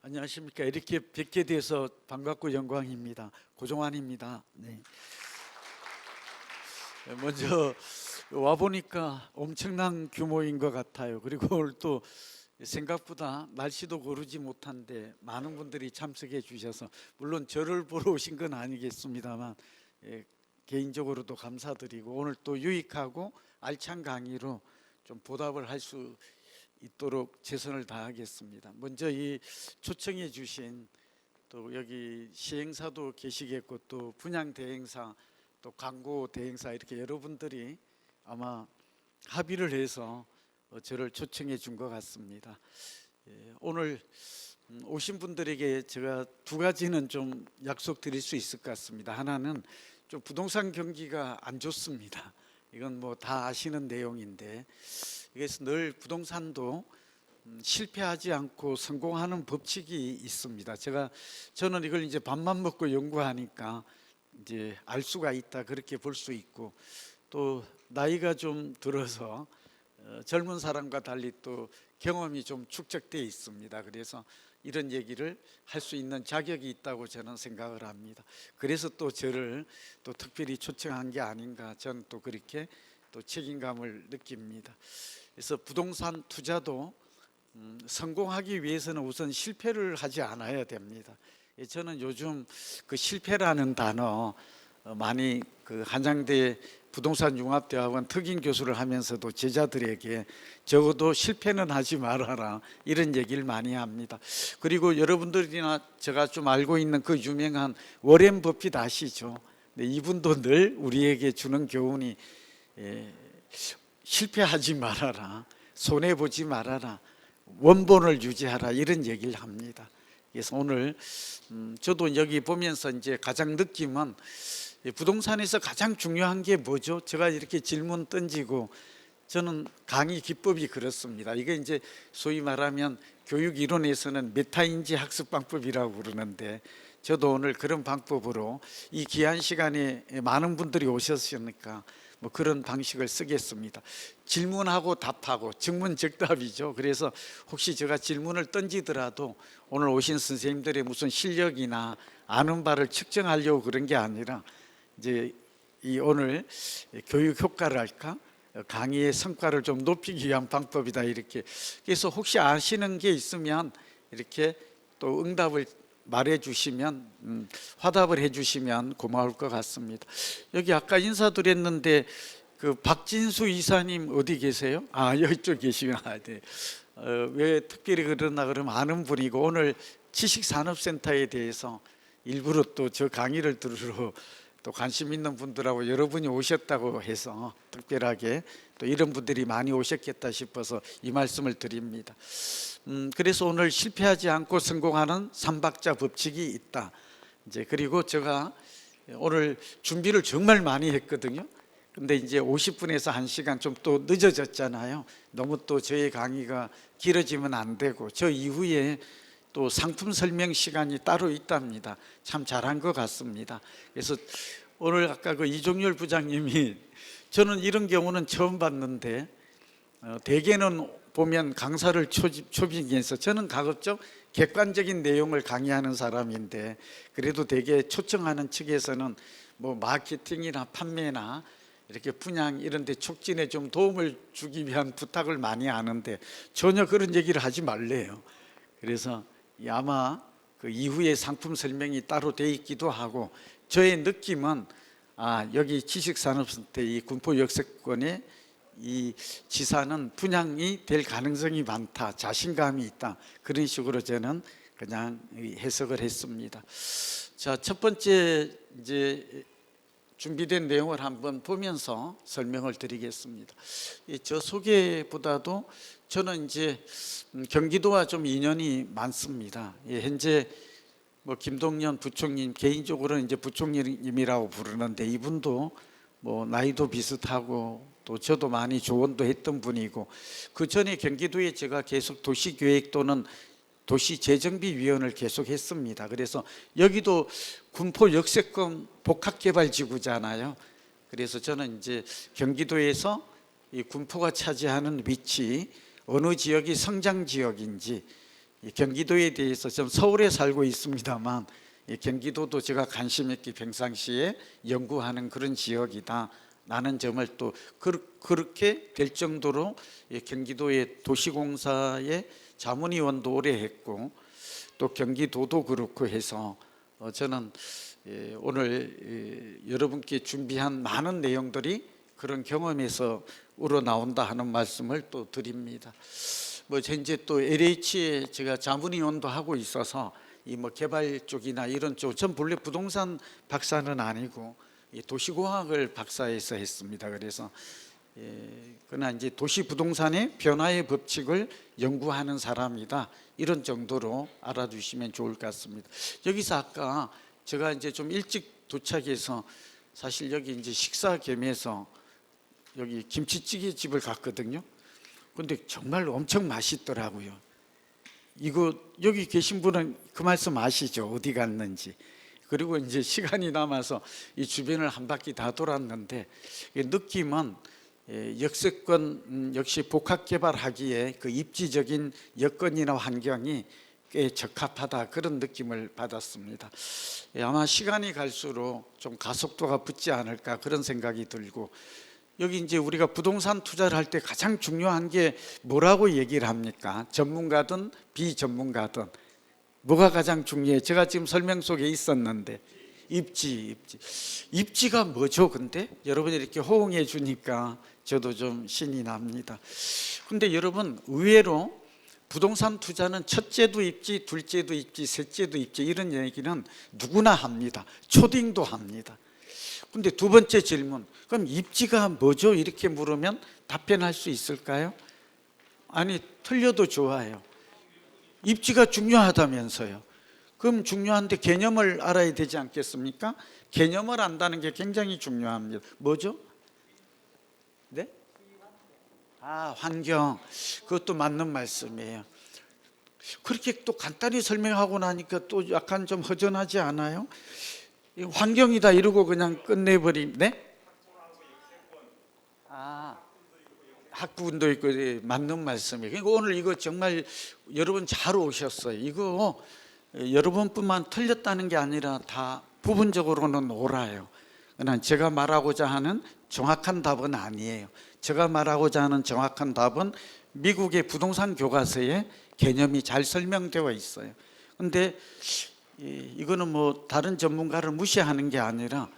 안녕하십니까. 이렇게 뵙게 돼서 반갑고 영광입니다. 고종환입니다. 네. 먼저 와 보니까 엄청난 규모인 것 같아요. 그리고 오늘 또 생각보다 날씨도 고르지 못한데 많은 분들이 참석해 주셔서, 물론 저를 보러 오신 건 아니겠습니다만 개인적으로도 감사드리고, 오늘 또 유익하고 알찬 강의로 좀 보답을 할 수 있도록 최선을 다하겠습니다. 먼저 이 초청해 주신 또 여기 시행사도 계시겠고, 또 분양 대행사, 또 광고 대행사, 이렇게 여러분들이 아마 합의를 해서 저를 초청해 준 것 같습니다. 오늘 오신 분들에게 제가 두 가지는 좀 약속드릴 수 있을 것 같습니다. 하나는 좀 부동산 경기가 안 좋습니다. 이건 뭐 다 아시는 내용인데, 그래서 늘 부동산도 실패하지 않고 성공하는 법칙이 있습니다. 저는 이걸 이제 밥만 먹고 연구하니까 이제 알 수가 있다, 그렇게 볼 수 있고, 또 나이가 좀 들어서 젊은 사람과 달리 또 경험이 좀 축적되어 있습니다. 그래서 이런 얘기를 할 수 있는 자격이 있다고 저는 생각을 합니다. 그래서 또 저를 또 특별히 초청한 게 아닌가, 저는 또 그렇게 또 책임감을 느낍니다. 그래서 부동산 투자도 성공하기 위해서는 우선 실패를 하지 않아야 됩니다. 저는 요즘 그 실패라는 단어 많이 그 한양대 부동산융합대학원 특임 교수를 하면서도 제자들에게 적어도 실패는 하지 말아라, 이런 얘기를 많이 합니다. 그리고 여러분들이나 제가 좀 알고 있는 그 유명한 워렌 버핏 아시죠? 이분도 늘 우리에게 주는 교훈이 실패하지 말아라, 손해보지 말아라, 원본을 유지하라, 이런 얘기를 합니다. 그래서 오늘 저도 여기 보면서 이제 가장 느낌은, 부동산에서 가장 중요한 게 뭐죠? 제가 이렇게 질문 던지고, 저는 강의 기법이 그렇습니다. 이게 이제 소위 말하면 교육 이론에서는 메타인지 학습 방법이라고 그러는데, 저도 오늘 그런 방법으로 이 귀한 시간에 많은 분들이 오셨으니까 뭐 그런 방식을 쓰겠습니다. 질문하고 답하고, 즉문즉답이죠. 그래서 혹시 제가 질문을 던지더라도 오늘 오신 선생님들의 무슨 실력이나 아는 바를 측정하려고 그런 게 아니라, 이제 이 오늘 교육 효과를 할까, 강의의 성과를 좀 높이기 위한 방법이다, 이렇게. 그래서 혹시 아시는 게 있으면 이렇게 또 응답을 말해 주시면, 화답을 해 주시면 고마울 것 같습니다. 여기 아까 인사드렸는데 그 박진수 이사님 어디 계세요? 이쪽 계시구나. 네. 왜 특별히 그러나 그러면 아는 분이고, 오늘 지식산업센터에 대해서 일부러 또 저 강의를 들으러 또 관심 있는 분들하고 여러분이 오셨다고 해서 특별하게 또 이런 분들이 많이 오셨겠다 싶어서 이 말씀을 드립니다. 그래서 오늘 실패하지 않고 성공하는 삼박자 법칙이 있다. 이제 그리고 제가 오늘 준비를 정말 많이 했거든요. 근데 이제 50분에서 1시간 좀 또 늦어졌잖아요. 너무 또 저의 강의가 길어지면 안 되고, 저 이후에 또 상품 설명 시간이 따로 있답니다. 참 잘한 것 같습니다. 그래서 오늘 아까 그 이종열 부장님이, 저는 이런 경우는 처음 봤는데, 대개는 보면 강사를 초빙해서, 저는 가급적 객관적인 내용을 강의하는 사람인데, 그래도 대개 초청하는 측에서는 뭐 마케팅이나 판매나 이렇게 분양 이런 데 촉진에 좀 도움을 주기 위한 부탁을 많이 하는데, 전혀 그런 얘기를 하지 말래요. 그래서 아마 그 이후에 상품 설명이 따로 돼 있기도 하고, 저의 느낌은 여기 지식산업센터 이 군포 역세권에 이 지사는 분양이 될 가능성이 많다, 자신감이 있다, 그런 식으로 저는 그냥 해석을 했습니다. 자, 첫 번째 이제 준비된 내용을 한번 보면서 설명을 드리겠습니다. 저 소개보다도 저는 이제 경기도와 좀 인연이 많습니다. 현재 뭐 김동연 부총리님, 개인적으로는 이제 부총리님이라고 부르는데, 이분도 뭐 나이도 비슷하고 또 저도 많이 조언도 했던 분이고, 그 전에 경기도에 제가 계속 도시계획 또는 도시재정비위원을 계속 했습니다. 그래서 여기도 군포 역세권 복합개발지구잖아요. 그래서 저는 이제 경기도에서 이 군포가 차지하는 위치, 어느 지역이 성장 지역인지, 이 경기도에 대해서 좀 서울에 살고 있습니다만 이 경기도도 제가 관심 있게 평상시에 연구하는 그런 지역이다 라는 점을 또 그렇게 될 정도로 경기도의 도시공사의 자문위원도 오래 했고 또 경기도도 그렇고 해서 저는 오늘 여러분께 준비한 많은 내용들이 그런 경험에서 우러나온다 하는 말씀을 또 드립니다. 뭐 현재 또 LH에 제가 자문위원도 하고 있어서 이 뭐 개발 쪽이나 이런 쪽, 전 본래 부동산 박사는 아니고 도시공학을 박사에서 했습니다. 그래서 그러나 이제 도시 부동산의 변화의 법칙을 연구하는 사람이다 이런 정도로 알아두시면 좋을 것 같습니다. 여기서 아까 제가 이제 좀 일찍 도착해서 사실 여기 이제 식사 겸해서 여기 김치찌개 집을 갔거든요. 근데 정말 엄청 맛있더라고요. 이거 여기 계신 분은 그 말씀 아시죠? 어디 갔는지. 그리고 이제 시간이 남아서 이 주변을 한 바퀴 다 돌았는데 느낌은 역세권 역시 복합개발하기에 그 입지적인 여건이나 환경이 꽤 적합하다 그런 느낌을 받았습니다. 아마 시간이 갈수록 좀 가속도가 붙지 않을까 그런 생각이 들고 여기 이제 우리가 부동산 투자를 할 때 가장 중요한 게 뭐라고 얘기를 합니까? 전문가든 비전문가든 뭐가 가장 중요해? 제가 지금 설명 속에 있었는데 입지가 뭐죠? 근데 여러분이 이렇게 호응해 주니까 저도 좀 신이 납니다. 근데 여러분 의외로 부동산 투자는 첫째도 입지, 둘째도 입지, 셋째도 입지 이런 얘기는 누구나 합니다. 초딩도 합니다. 근데 두 번째 질문, 그럼 입지가 뭐죠? 이렇게 물으면 답변할 수 있을까요? 아니, 틀려도 좋아요. 입지가 중요하다면서요. 그럼 중요한데 개념을 알아야 되지 않겠습니까? 개념을 안다는 게 굉장히 중요합니다. 뭐죠? 네? 환경. 그것도 맞는 말씀이에요. 그렇게 또 간단히 설명하고 나니까 또 약간 좀 허전하지 않아요? 환경이다 이러고 그냥 끝내버리네? 학군도 있고 맞는 말씀이에요. 그러니까 오늘 이거 정말 여러분 잘 오셨어요. 이거 여러분뿐만 틀렸다는 게 아니라 다 부분적으로는 옳아요. 그러나 제가 말하고자 하는 정확한 답은 아니에요. 제가 말하고자 하는 정확한 답은 미국의 부동산 교과서에 개념이 잘 설명되어 있어요. 근데 이거는 뭐 다른 전문가를 무시하는 게 아니라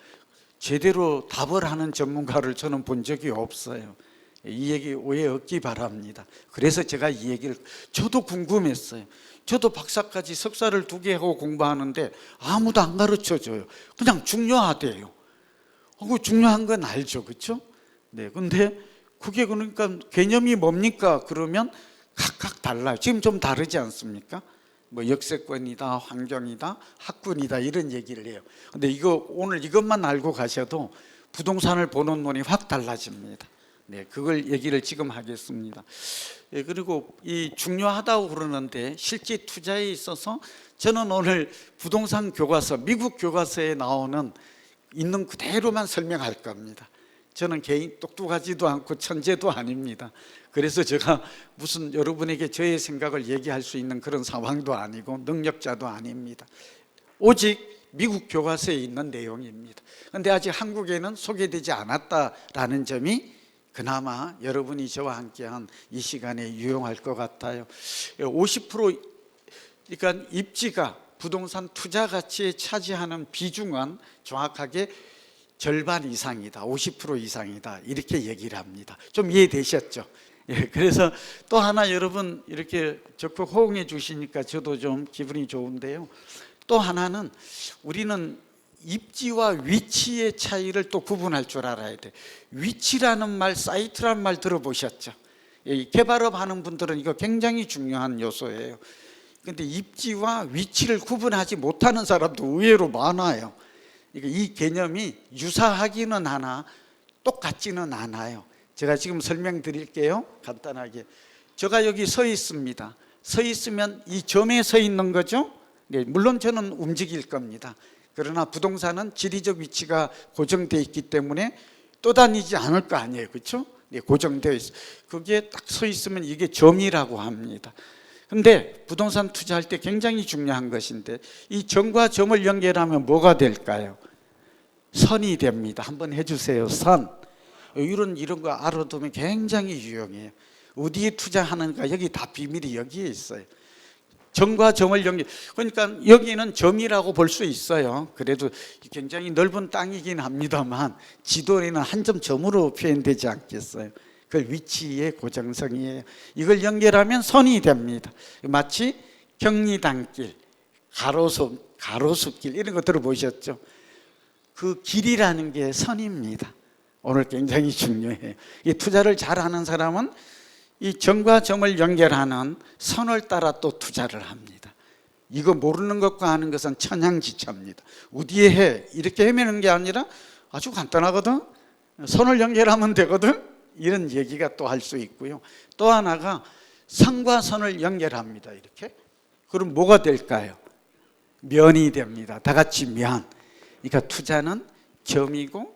제대로 답을 하는 전문가를 저는 본 적이 없어요. 이 얘기 오해 없기 바랍니다. 그래서 제가 이 얘기를 저도 궁금했어요. 저도 박사까지 석사를 2개 하고 공부하는데 아무도 안 가르쳐줘요. 그냥 중요하대요. 그 중요한 건 알죠, 그렇죠? 네, 근데 그게 그러니까 개념이 뭡니까? 그러면 각각 달라요. 지금 좀 다르지 않습니까? 뭐 역세권이다, 환경이다, 학군이다 이런 얘기를 해요. 근데 이거 오늘 이것만 알고 가셔도 부동산을 보는 눈이 확 달라집니다. 네, 그걸 얘기를 지금 하겠습니다. 그리고 이 중요하다고 그러는데 실제 투자에 있어서 저는 오늘 부동산 교과서, 미국 교과서에 나오는 있는 그대로만 설명할 겁니다. 저는 개인 똑똑하지도 않고 천재도 아닙니다. 그래서 제가 무슨 여러분에게 저의 생각을 얘기할 수 있는 그런 상황도 아니고 능력자도 아닙니다. 오직 미국 교과서에 있는 내용입니다. 그런데 아직 한국에는 소개되지 않았다라는 점이 그나마 여러분이 저와 함께한 이 시간에 유용할 것 같아요. 50% 그러니까 입지가 부동산 투자 가치에 차지하는 비중은 정확하게 절반 이상이다, 50% 이상이다 이렇게 얘기를 합니다. 좀 이해되셨죠? 그래서 또 하나 여러분 이렇게 적극 호응해 주시니까 저도 좀 기분이 좋은데요. 또 하나는 우리는 입지와 위치의 차이를 또 구분할 줄 알아야 돼. 위치라는 말, 사이트라는 말 들어보셨죠? 개발업 하는 분들은 이거 굉장히 중요한 요소예요. 근데 입지와 위치를 구분하지 못하는 사람도 의외로 많아요. 이 개념이 유사하기는 하나 똑같지는 않아요. 제가 지금 설명드릴게요. 간단하게. 제가 여기 서 있습니다. 서 있으면 이 점에 서 있는 거죠? 네, 물론 저는 움직일 겁니다. 그러나 부동산은 지리적 위치가 고정되어 있기 때문에 떠다니지 않을 거 아니에요. 그렇죠? 네, 고정되어 있어요. 그게 딱 서 있으면 이게 점이라고 합니다. 근데 부동산 투자할 때 굉장히 중요한 것인데 이 점과 점을 연결하면 뭐가 될까요? 선이 됩니다. 한번 해주세요. 선. 이런 거 알아두면 굉장히 유용해요. 어디에 투자하는가 여기 다 비밀이 여기에 있어요. 점과 점을 연결. 그러니까 여기는 점이라고 볼 수 있어요. 그래도 굉장히 넓은 땅이긴 합니다만 지도에는 한 점 점으로 표현되지 않겠어요. 그 위치의 고정성이에요. 이걸 연결하면 선이 됩니다. 마치 경리단길, 가로수길 이런 거 들어보셨죠? 그 길이라는 게 선입니다. 오늘 굉장히 중요해요. 이 투자를 잘하는 사람은 이 점과 점을 연결하는 선을 따라 또 투자를 합니다. 이거 모르는 것과 아는 것은 천양지차입니다. 어디에 해? 이렇게 헤매는 게 아니라 아주 간단하거든. 선을 연결하면 되거든. 이런 얘기가 또 할 수 있고요. 또 하나가 선과 선을 연결합니다. 이렇게. 그럼 뭐가 될까요? 면이 됩니다. 다 같이 면. 그러니까 투자는 점이고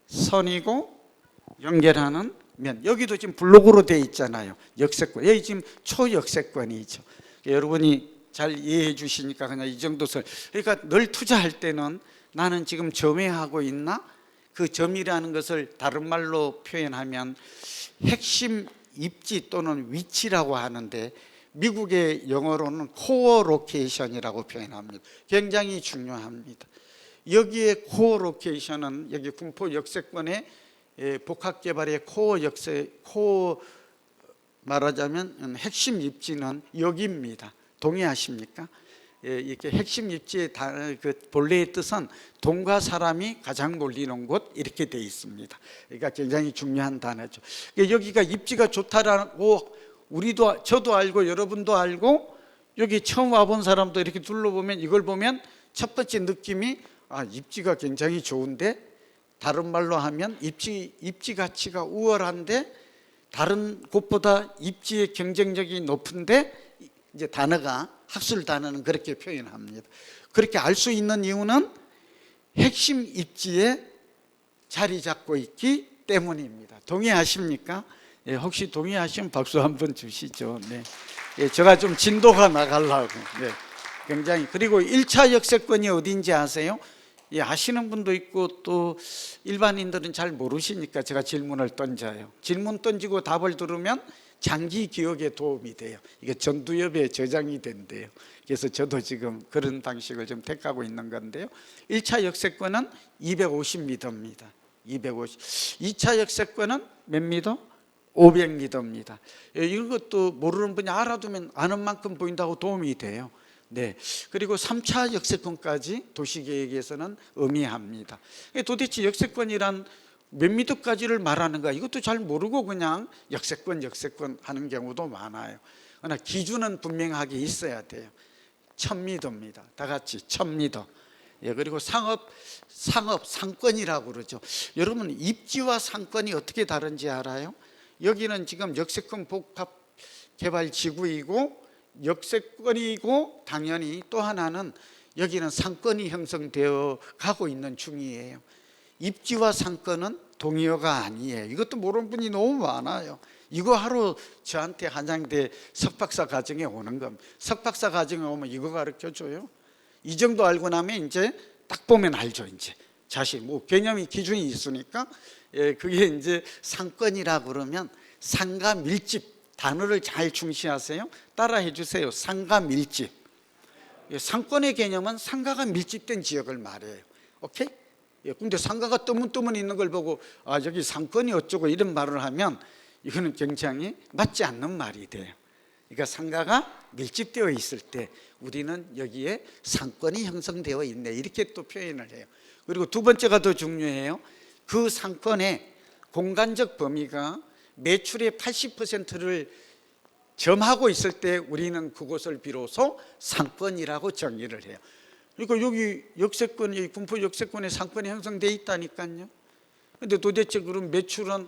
선이고 연결하는 면. 여기도 지금 블록으로 돼 있잖아요. 역세권. 여기 지금 초역세권이죠. 여러분이 잘 이해해 주시니까 그냥 이 정도 선. 그러니까 늘 투자할 때는 나는 지금 점에 하고 있나? 그 점이라는 것을 다른 말로 표현하면 핵심 입지 또는 위치라고 하는데 미국의 영어로는 코어 로케이션이라고 표현합니다. 굉장히 중요합니다. 여기에 코어 로케이션은 여기 군포 역세권의 복합개발의 코어 말하자면 핵심 입지는 여기입니다. 동의하십니까? 이렇게 핵심 입지의 그 본래의 뜻은 돈과 사람이 가장 몰리는 곳 이렇게 돼 있습니다. 그러니까 굉장히 중요한 단어죠. 여기가 입지가 좋다라고 저도 알고 여러분도 알고 여기 처음 와본 사람도 이렇게 둘러보면 이걸 보면 첫 번째 느낌이 입지가 굉장히 좋은데 다른 말로 하면 입지 가치가 우월한데 다른 곳보다 입지의 경쟁력이 높은데 이제 단어가 학술 단어는 그렇게 표현합니다. 그렇게 알 수 있는 이유는 핵심 입지에 자리 잡고 있기 때문입니다. 동의하십니까? 예, 혹시 동의하시면 박수 한번 주시죠. 네. 예, 제가 좀 진도가 나가려고. 네. 굉장히. 그리고 1차 역세권이 어딘지 아세요? 예, 아시는 분도 있고 또 일반인들은 잘 모르시니까 제가 질문을 던져요. 질문 던지고 답을 들으면 장기 기억에 도움이 돼요. 이게 전두엽에 저장이 된대요. 그래서 저도 지금 그런 방식을 좀 택하고 있는 건데요. 1차 역세권은 250m입니다. 250. 2차 역세권은 몇 미터? 500m입니다. 이것도 모르는 분이 알아두면 아는 만큼 보인다고 도움이 돼요. 네. 그리고 3차 역세권까지 도시계획에서는 의미합니다. 도대체 역세권이란 몇 미터까지를 말하는가 이것도 잘 모르고 그냥 역세권 하는 경우도 많아요. 그러나 기준은 분명하게 있어야 돼요. 1000m입니다. 다 같이 1000m. 예, 그리고 상권이라고 그러죠. 여러분 입지와 상권이 어떻게 다른지 알아요? 여기는 지금 역세권 복합 개발 지구이고 역세권이고 당연히 또 하나는 여기는 상권이 형성되어 가고 있는 중이에요. 입지와 상권은 동의어가 아니에요. 이것도 모르는 분이 너무 많아요. 이거 하러 저한테 한양대 석박사 과정에 오는 겁니다. 석박사 과정에 오면 이거 가르쳐줘요. 이 정도 알고 나면 이제 딱 보면 알죠. 이제 자신 뭐 개념이 기준이 있으니까 그게 이제 상권이라 그러면 상가 밀집 단어를 잘 중시하세요. 따라해 주세요. 상가 밀집. 상권의 개념은 상가가 밀집된 지역을 말해요. 오케이? 근데 상가가 뜨문뜨문 있는 걸 보고 여기 상권이 어쩌고 이런 말을 하면 이거는 굉장히 맞지 않는 말이 돼요. 그러니까 상가가 밀집되어 있을 때 우리는 여기에 상권이 형성되어 있네 이렇게 또 표현을 해요. 그리고 두 번째가 더 중요해요. 그 상권의 공간적 범위가 매출의 80%를 점하고 있을 때 우리는 그곳을 비로소 상권이라고 정의를 해요. 그러니까 여기 역세권이 군포 역세권에 상권이 형성되어 있다니까요. 그런데 도대체 그럼 매출은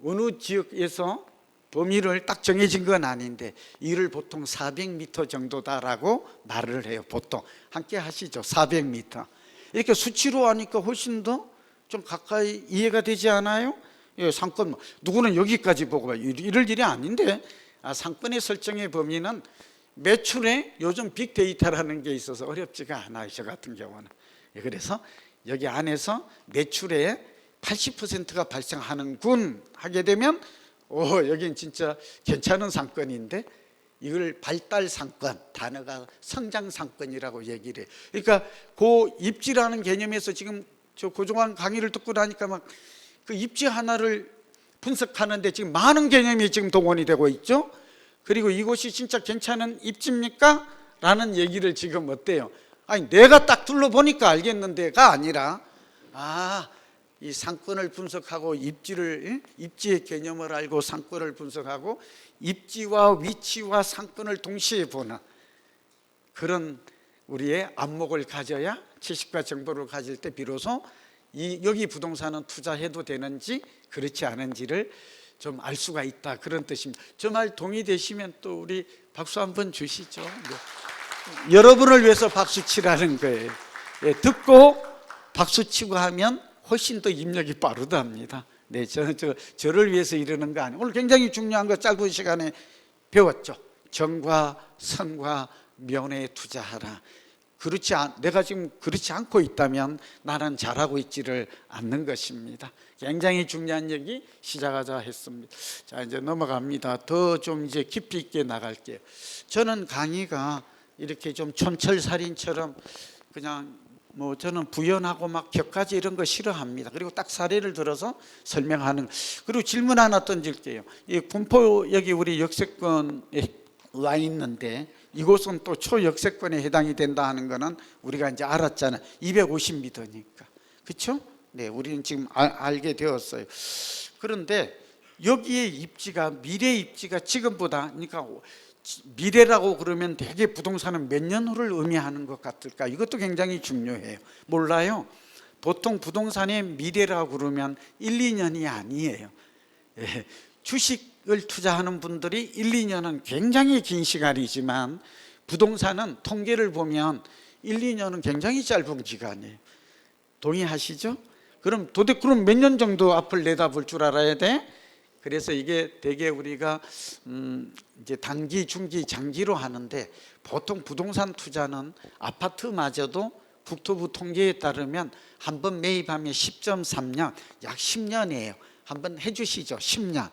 어느 지역에서 범위를 딱 정해진 건 아닌데 이를 보통 400m 정도다라고 말을 해요. 보통 함께 하시죠. 400m. 이렇게 수치로 하니까 훨씬 더 좀 가까이 이해가 되지 않아요? 예, 상권 누구는 여기까지 보고 이럴 일이 아닌데 상권의 설정의 범위는 매출에 요즘 빅데이터라는 게 있어서 어렵지가 않아요. 저 같은 경우는. 그래서 여기 안에서 매출의 80%가 발생하는군 하게 되면 여긴 진짜 괜찮은 상권인데, 이걸 발달 상권, 단어가 성장 상권이라고 얘기를 해요. 그러니까 그 입지라는 개념에서 지금 저 고종환 강의를 듣고 나니까 막 그 입지 하나를 분석하는데 지금 많은 개념이 지금 동원이 되고 있죠. 그리고 이곳이 진짜 괜찮은 입지입니까? 라는 얘기를 지금 어때요? 아니 내가 딱 둘러보니까 알겠는데가 아니라 이 상권을 분석하고 입지의 개념을 알고 상권을 분석하고 입지와 위치와 상권을 동시에 보는 그런 우리의 안목을 가져야, 지식과 정보를 가질 때 비로소 여기 부동산은 투자해도 되는지 그렇지 않은지를 좀 알 수가 있다, 그런 뜻입니다. 저 말 동의되시면 또 우리 박수 한번 주시죠. 네. 여러분을 위해서 박수 치라는 거예요. 듣고 박수 치고 하면 훨씬 더 입력이 빠르답니다. 네, 저를 위해서 이러는 거 아니에요. 오늘 굉장히 중요한 거 짧은 시간에 배웠죠. 정과 선과 면에 투자하라. 내가 지금 그렇지 않고 있다면 나는 잘하고 있지를 않는 것입니다. 굉장히 중요한 얘기 시작하자 했습니다. 자, 이제 넘어갑니다. 더 좀 이제 깊이 있게 나갈게요. 저는 강의가 이렇게 좀 촌철살인처럼 그냥 저는 부연하고 막 격가지 이런 거 싫어합니다. 그리고 딱 사례를 들어서 설명하는. 그리고 질문 하나 던질게요. 이 군포 여기 우리 역세권에 와 있는데 이곳은 또 초역세권에 해당이 된다 하는 거는 우리가 이제 알았잖아요. 250m니까. 그렇죠? 네, 우리는 지금 알게 되었어요. 그런데 여기에 입지가, 미래 입지가 지금보다, 그러니까 미래라고 그러면 되게 부동산은 몇 년 후를 의미하는 것 같을까? 이것도 굉장히 중요해요. 몰라요? 보통 부동산의 미래라고 그러면 1, 2년이 아니에요. 주식을 투자하는 분들이 1, 2년은 굉장히 긴 시간이지만 부동산은 통계를 보면 1, 2년은 굉장히 짧은 기간이에요. 동의하시죠? 그럼 몇 년 정도 앞을 내다볼 줄 알아야 돼? 그래서 이게 되게 우리가 이제 단기, 중기, 장기로 하는데, 보통 부동산 투자는 아파트마저도 국토부 통계에 따르면 한번 매입하면 10.3년, 약 10년이에요. 한번 해주시죠. 10년.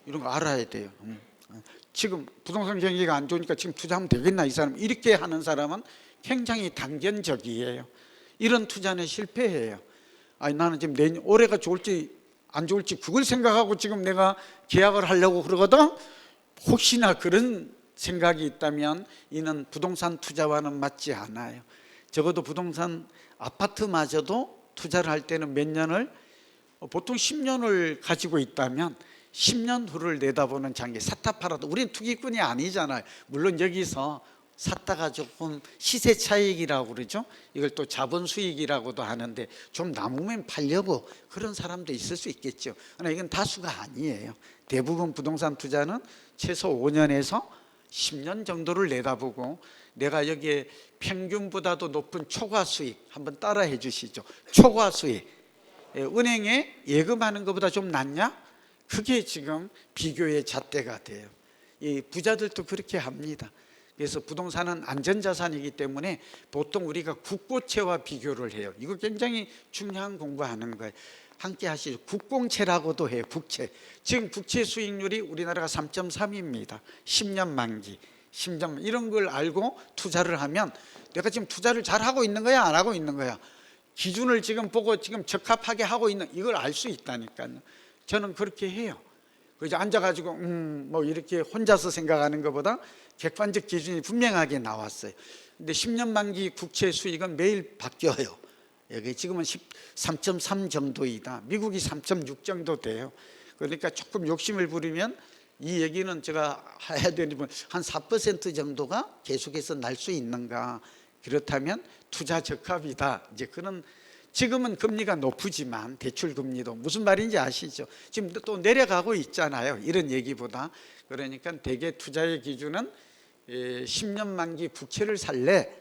이런 거 알아야 돼요. 지금 부동산 경기가 안 좋으니까 지금 투자하면 되겠나 이 사람, 이렇게 하는 사람은 굉장히 단견적이에요. 이런 투자는 실패해요. 아니 나는 지금 올해가 좋을지 안 좋을지 그걸 생각하고 지금 내가 계약을 하려고 그러거든. 혹시나 그런 생각이 있다면 이는 부동산 투자와는 맞지 않아요. 적어도 부동산 아파트마저도 투자를 할 때는 몇 년을, 보통 10년을 가지고 있다면 10년 후를 내다보는 장기. 샀다 팔아도 우리는 투기꾼이 아니잖아요. 물론 여기서 샀다가 조금 시세 차익이라고 그러죠. 이걸 또 자본 수익이라고도 하는데 좀 남으면 팔려고 그런 사람도 있을 수 있겠죠. 그러나 이건 다수가 아니에요. 대부분 부동산 투자는 최소 5년에서 10년 정도를 내다보고, 내가 여기에 평균보다도 높은 초과 수익 한번 따라해 주시죠. 초과 수익, 은행에 예금하는 것보다 좀 낫냐? 그게 지금 비교의 잣대가 돼요. 이 부자들도 그렇게 합니다. 그래서 부동산은 안전자산이기 때문에 보통 우리가 국고채와 비교를 해요. 이거 굉장히 중요한 공부하는 거예요. 함께 하시죠. 국공채라고도 해요. 국채. 지금 국채 수익률이 우리나라가 3.3입니다. 10년 만기, 10년 이런 걸 알고 투자를 하면 내가 지금 투자를 잘 하고 있는 거야, 안 하고 있는 거야, 기준을 지금 보고 지금 적합하게 하고 있는, 이걸 알 수 있다니까요. 저는 그렇게 해요. 그래서 앉아가지고 뭐 이렇게 혼자서 생각하는 것보다 객관적 기준이 분명하게 나왔어요. 근데 10년 만기 국채 수익은 매일 바뀌어요. 여기 지금은 3.3 정도이다. 미국이 3.6 정도 돼요. 그러니까 조금 욕심을 부리면 이 얘기는 제가 해야 되는 한 4% 정도가 계속해서 날 수 있는가. 그렇다면 투자 적합이다. 이제 그런, 지금은 금리가 높지만 대출 금리도 무슨 말인지 아시죠? 지금 또 내려가고 있잖아요. 이런 얘기보다. 그러니까 대개 투자의 기준은 10년 만기 국채를 살래,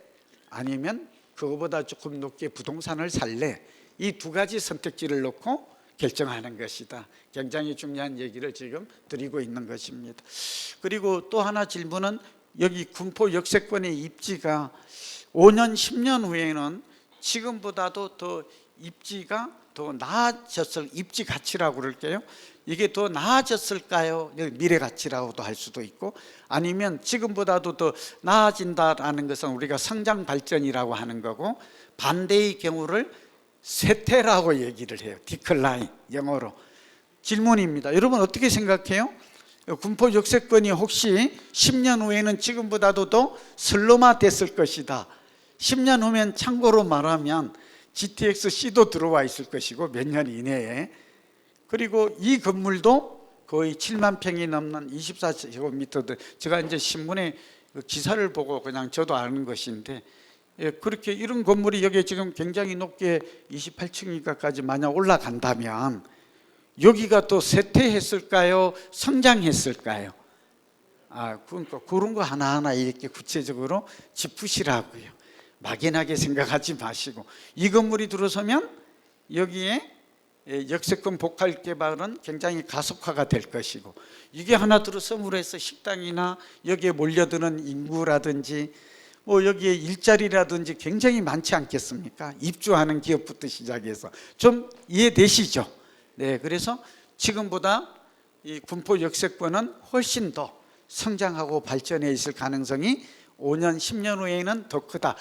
아니면 그거보다 조금 높게 부동산을 살래, 이 두 가지 선택지를 놓고 결정하는 것이다. 굉장히 중요한 얘기를 지금 드리고 있는 것입니다. 그리고 또 하나 질문은 여기 군포 역세권의 입지가 5년 10년 후에는 지금보다도 더 입지가 더 나아졌을, 입지 가치라고 그럴게요. 이게 더 나아졌을까요? 미래 가치라고도 할 수도 있고, 아니면 지금보다도 더 나아진다라는 것은 우리가 성장 발전이라고 하는 거고, 반대의 경우를 쇠퇴라고 얘기를 해요. 디클라인, 영어로. 질문입니다. 여러분 어떻게 생각해요? 군포 역세권이 혹시 10년 후에는 지금보다도 더 슬로마 됐을 것이다. 10년 후면 참고로 말하면 GTX-C도 들어와 있을 것이고, 몇 년 이내에. 그리고 이 건물도 거의 7만 평이 넘는 24제곱미터들, 제가 이제 신문에 기사를 보고 그냥 저도 아는 것인데, 그렇게 이런 건물이 여기 지금 굉장히 높게 28층인가까지 만약 올라간다면 여기가 또 쇠퇴했을까요? 성장했을까요? 그러니까 그런 거 하나하나 이렇게 구체적으로 짚으시라고요. 막연하게 생각하지 마시고, 이 건물이 들어서면 여기에 역세권 복합 개발은 굉장히 가속화가 될 것이고, 이게 하나 들어섬으로 해서 식당이나 여기에 몰려드는 인구라든지 뭐 여기에 일자리라든지 굉장히 많지 않겠습니까? 입주하는 기업부터 시작해서 좀 이해되시죠? 네, 그래서 지금보다 이 군포 역세권은 훨씬 더 성장하고 발전해 있을 가능성이 5년, 10년 후에는 더 크다.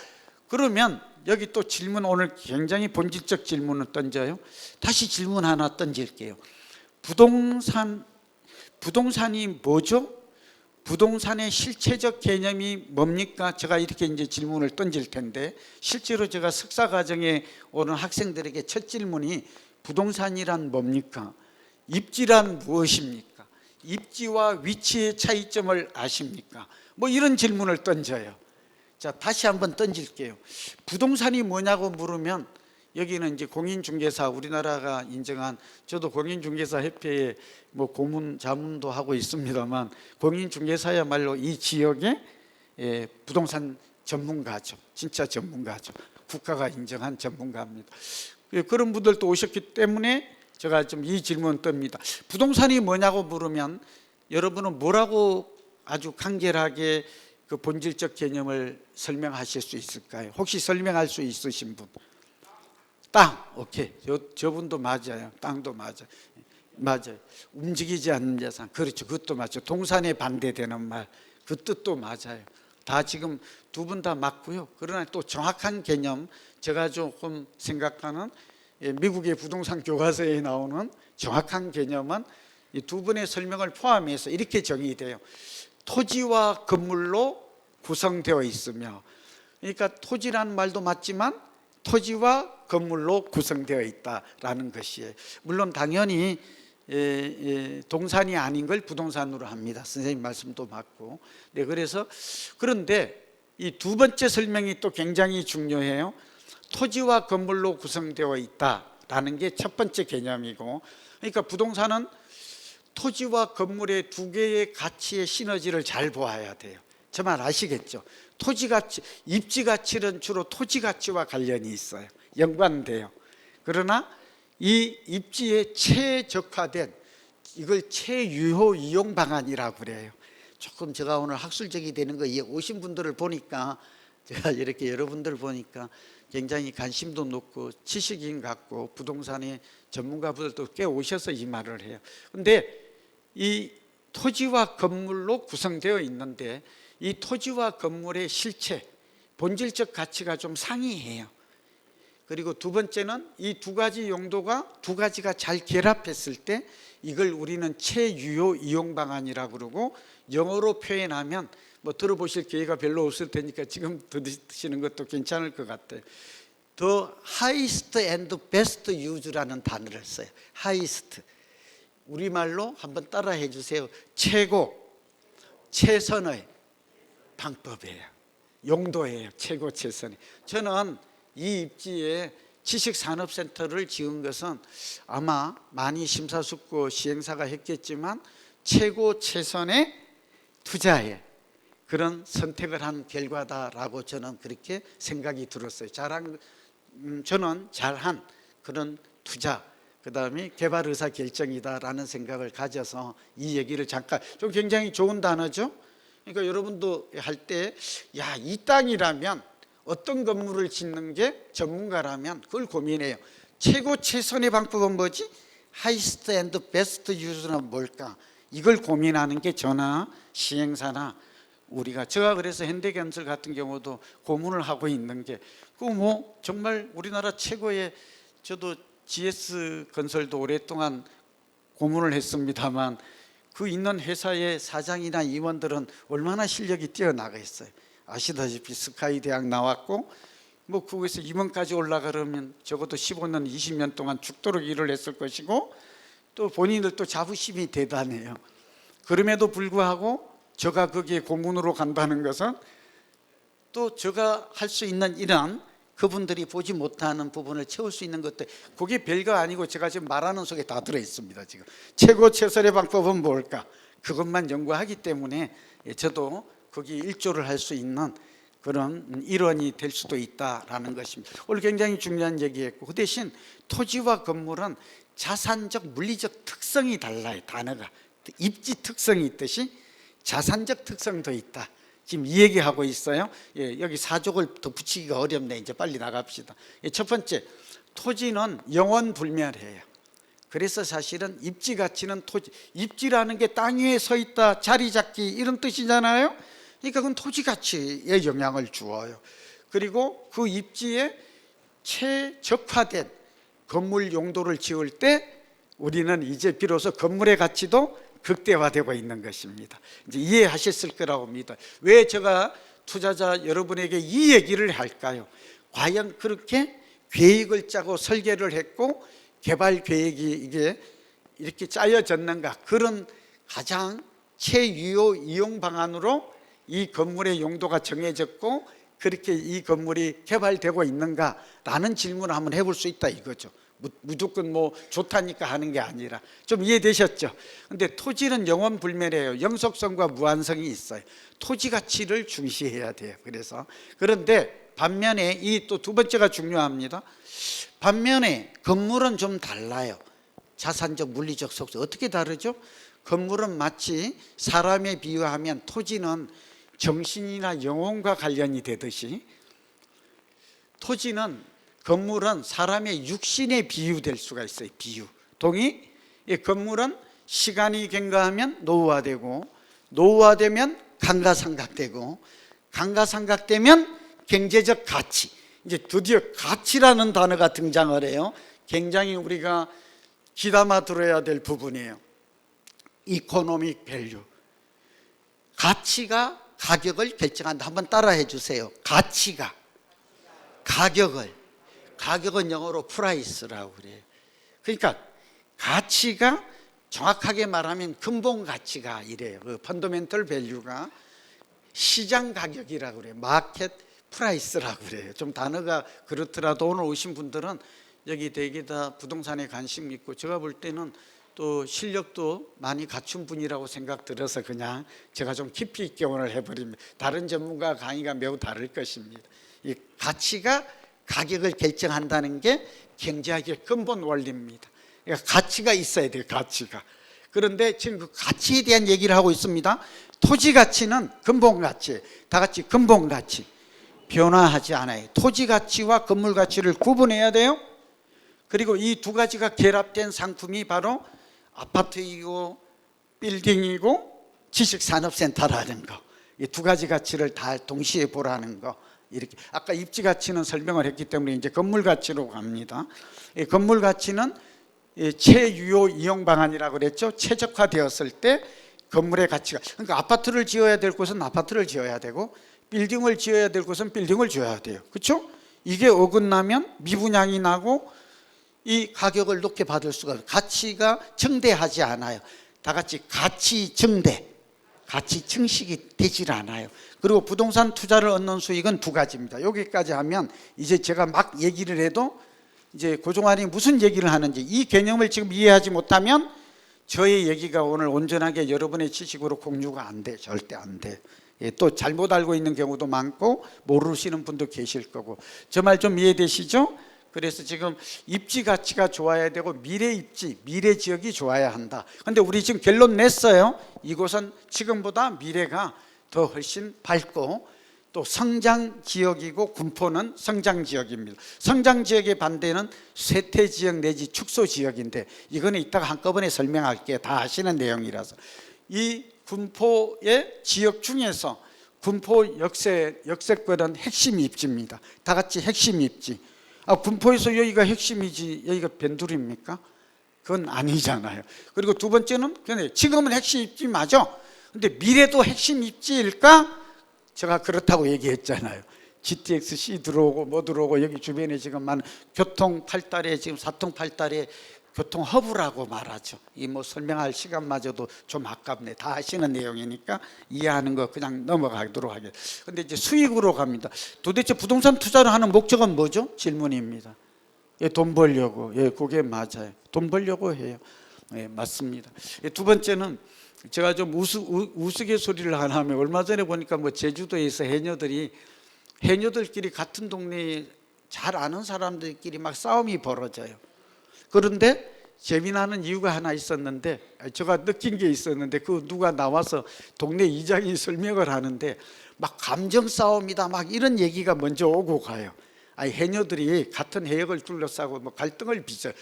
그러면 여기 또 질문, 오늘 굉장히 본질적 질문을 던져요. 다시 질문 하나 던질게요. 부동산이 뭐죠? 부동산의 실체적 개념이 뭡니까? 제가 이렇게 이제 질문을 던질 텐데, 실제로 제가 석사 과정에 오는 학생들에게 첫 질문이 부동산이란 뭡니까? 입지란 무엇입니까? 입지와 위치의 차이점을 아십니까? 뭐 이런 질문을 던져요. 자, 다시 한번 던질게요. 부동산이 뭐냐고 물으면, 여기는 이제 공인중개사, 우리나라가 인정한, 저도 공인중개사 협회에 뭐 고문 자문도 하고 있습니다만, 공인중개사야말로 이 지역의 부동산 전문가죠. 진짜 전문가죠. 국가가 인정한 전문가입니다. 그런 분들도 오셨기 때문에 제가 좀 이 질문 뜹니다. 부동산이 뭐냐고 물으면 여러분은 뭐라고 아주 간결하게 그 본질적 개념을 설명하실 수 있을까요? 혹시 설명할 수 있으신 분? 땅, 오케이. 저분도 맞아요. 땅도 맞아요. 움직이지 않는 자산, 그렇죠. 그것도 맞죠. 동산에 반대되는 말, 그 뜻도 맞아요. 다 지금 두 분 다 맞고요. 그러나 또 정확한 개념, 제가 조금 생각하는 미국의 부동산 교과서에 나오는 정확한 개념은 이 두 분의 설명을 포함해서 이렇게 정의돼요. 토지와 건물로 구성되어 있으며, 그러니까 토지라는 말도 맞지만 토지와 건물로 구성되어 있다라는 것이에요. 물론 당연히 동산이 아닌 걸 부동산으로 합니다. 선생님 말씀도 맞고. 네, 그래서 그런데 이 두 번째 설명이 또 굉장히 중요해요. 토지와 건물로 구성되어 있다라는 게 첫 번째 개념이고, 그러니까 부동산은 토지와 건물의 두 개의 가치의 시너지를 잘 보아야 돼요. 저 말 아시겠죠? 토지 가치, 입지 가치는 주로 토지 가치와 관련이 있어요. 연관돼요. 그러나 이 입지에 최적화된, 이걸 최유효 이용 방안이라고 그래요. 조금 제가 오늘 학술적이 되는 거, 오신 분들을 보니까, 제가 이렇게 여러분들 보니까 굉장히 관심도 높고 지식인 같고 부동산의 전문가분들도 꽤 오셔서 이 말을 해요. 근데 이 토지와 건물로 구성되어 있는데, 이 토지와 건물의 실체, 본질적 가치가 좀 상이해요. 그리고 두 번째는 이 두 가지 용도가, 두 가지가 잘 결합했을 때 이걸 우리는 최유효 이용 방안이라고 그러고, 영어로 표현하면 뭐 들어보실 기회가 별로 없을 테니까 지금 들으시는 것도 괜찮을 것 같아요. The highest and best use라는 단어를 써요. highest. 우리말로 한번 따라해 주세요. 최고, 최선의 방법이에요. 용도예요. 최고, 최선의. 저는 이 입지에 지식산업센터를 지은 것은 아마 많이 심사숙고 시행사가 했겠지만 최고 최선의 투자에 그런 선택을 한 결과다라고 저는 그렇게 생각이 들었어요. 저는 잘한 그런 투자, 그다음에 개발 의사 결정이다라는 생각을 가져서 이 얘기를 잠깐, 좀 굉장히 좋은 단어죠. 그러니까 여러분도 할 때 이 땅이라면 어떤 건물을 짓는 게 전문가라면 그걸 고민해요. 최고 최선의 방법은 뭐지? 하이스트 앤드 베스트 유즈는 뭘까? 이걸 고민하는 게 저나 시행사나 제가 그래서 현대건설 같은 경우도 고문을 하고 있는 게 정말 우리나라 최고의, 저도 GS 건설도 오랫동안 고문을 했습니다만 그 있는 회사의 사장이나 임원들은 얼마나 실력이 뛰어나가 있어요. 아시다시피 스카이 대학 나왔고 거기서 임원까지 올라가려면 적어도 15년 20년 동안 죽도록 일을 했을 것이고 또 본인들도 자부심이 대단해요. 그럼에도 불구하고 제가 거기에 고문으로 간다는 것은 또 제가 할 수 있는 이런 그분들이 보지 못하는 부분을 채울 수 있는 것들, 그게 별거 아니고 제가 지금 말하는 속에 다 들어있습니다. 지금 최고 최선의 방법은 뭘까? 그것만 연구하기 때문에 저도 거기 일조를 할 수 있는 그런 일원이 될 수도 있다라는 것입니다. 오늘 굉장히 중요한 얘기했고, 그 대신 토지와 건물은 자산적 물리적 특성이 달라요. 단어가 입지 특성이 있듯이 자산적 특성도 있다. 지금 이 얘기하고 있어요. 여기 사족을 더 붙이기가 어렵네. 이제 빨리 나갑시다. 첫 번째, 토지는 영원불멸해요. 그래서 사실은 입지 가치는 토지, 입지라는 게 땅 위에 서 있다, 자리 잡기 이런 뜻이잖아요. 그러니까 그건 토지 가치에 영향을 주어요. 그리고 그 입지에 최적화된 건물 용도를 지을 때 우리는 이제 비로소 건물의 가치도 극대화되고 있는 것입니다. 이제 이해하셨을 거라고 봅니다. 왜 제가 투자자 여러분에게 이 얘기를 할까요? 과연 그렇게 계획을 짜고 설계를 했고 개발 계획이 이게 이렇게 짜여졌는가? 그런 가장 최유효 이용 방안으로 이 건물의 용도가 정해졌고 그렇게 이 건물이 개발되고 있는가라는 질문을 한번 해볼 수 있다 이거죠. 무조건 좋다니까 하는 게 아니라. 좀 이해되셨죠? 근데 토지는 영원불멸이에요. 영속성과 무한성이 있어요. 토지 가치를 중시해야 돼요. 그런데 반면에 이 또 두 번째가 중요합니다. 반면에 건물은 좀 달라요. 자산적 물리적 속성 어떻게 다르죠? 건물은 마치 사람에 비유하면 토지는 정신이나 영혼과 관련이 되듯이 건물은 사람의 육신에 비유될 수가 있어요. 비유. 동의? 건물은 시간이 경과하면 노후화되고 노후화되면 감가상각되고 감가상각되면 경제적 가치. 이제 드디어 가치라는 단어가 등장을 해요. 굉장히 우리가 귀담아 들어야 될 부분이에요. 이코노믹 밸류. 가치가 가격을 결정한다. 한번 따라해 주세요. 가치가 가격은 영어로 프라이스라고 그래요. 그러니까 가치가 정확하게 말하면 근본 가치가 이래요. 그 펀더멘털 밸류가 시장 가격이라고 그래요. 마켓 프라이스라고 그래요. 좀 단어가 그렇더라도 오늘 오신 분들은 여기 대개 다 부동산에 관심 있고 제가 볼 때는 또 실력도 많이 갖춘 분이라고 생각 들어서 그냥 제가 좀 깊이 있게 오늘 해버립니다. 다른 전문가 강의가 매우 다를 것입니다. 이 가치가 가격을 결정한다는 게 경제학의 근본 원리입니다. 그러니까 가치가 있어야 돼요. 가치가. 그런데 지금 그 가치에 대한 얘기를 하고 있습니다. 토지 가치는 근본 가치, 다 같이 근본 가치 변화하지 않아요. 토지 가치와 건물 가치를 구분해야 돼요. 그리고 이 두 가지가 결합된 상품이 바로 아파트이고 빌딩이고 지식산업센터라는 거. 이 두 가지 가치를 다 동시에 보라는 거. 이렇게 아까 입지 가치는 설명을 했기 때문에 이제 건물 가치로 갑니다. 건물 가치는 최유효 이용 방안이라고 그랬죠. 최적화되었을 때 건물의 가치가, 그러니까 아파트를 지어야 될 곳은 아파트를 지어야 되고 빌딩을 지어야 될 곳은 빌딩을 지어야 돼요. 그렇죠? 이게 어긋나면 미분양이 나고 이 가격을 높게 받을 수가 없어요. 가치가 증대하지 않아요. 다 같이 가치 증대, 가치 증식이 되질 않아요. 그리고 부동산 투자를 얻는 수익은 두 가지입니다. 여기까지 하면 이제 제가 막 얘기를 해도 이제 고종환이 무슨 얘기를 하는지 이 개념을 지금 이해하지 못하면 저의 얘기가 오늘 온전하게 여러분의 지식으로 공유가 안 돼. 절대 안 돼. 또 잘못 알고 있는 경우도 많고 모르시는 분도 계실 거고. 저 말 좀 이해되시죠? 그래서 지금 입지 가치가 좋아야 되고 미래 입지, 미래 지역이 좋아야 한다. 근데 우리 지금 결론 냈어요. 이곳은 지금보다 미래가 더 훨씬 밝고 또 성장 지역이고 군포는 성장 지역입니다. 성장 지역의 반대는 쇠퇴 지역 내지 축소 지역인데 이거는 이따가 한꺼번에 설명할게요. 다 아시는 내용이라서. 이 군포의 지역 중에서 군포 역세권은 핵심 입지입니다. 다 같이 핵심 입지. 군포에서 여기가 핵심이지 여기가 변두리입니까? 그건 아니잖아요. 그리고 두 번째는 지금은 핵심 입지 맞아. 근데 미래도 핵심 입지일까? 제가 그렇다고 얘기했잖아요. GTX-C 들어오고 뭐 들어오고 여기 주변에 지금 많은 교통 발달에 지금 사통 발달에 교통 허브라고 말하죠. 이 뭐 설명할 시간마저도 좀 아깝네. 다 아시는 내용이니까 이해하는 거 그냥 넘어가도록 하겠습니다. 근데 이제 수익으로 갑니다. 도대체 부동산 투자를 하는 목적은 뭐죠? 질문입니다. 예, 돈 벌려고. 예, 그게 맞아요. 돈 벌려고 해요. 예, 맞습니다. 예, 두 번째는 제가 좀 우스갯소리를 하나 하면 얼마 전에 보니까 뭐 제주도에서 해녀들끼리 같은 동네에 잘 아는 사람들끼리 막 싸움이 벌어져요. 그런데 재미나는 이유가 하나 있었는데 제가 느낀 게 있었는데 그 누가 나와서 동네 이장이 설명을 하는데 막 감정 싸움이다 막 이런 얘기가 먼저 오고 가요. 해녀들이 같은 해역을 둘러싸고 뭐 갈등을 빚어요.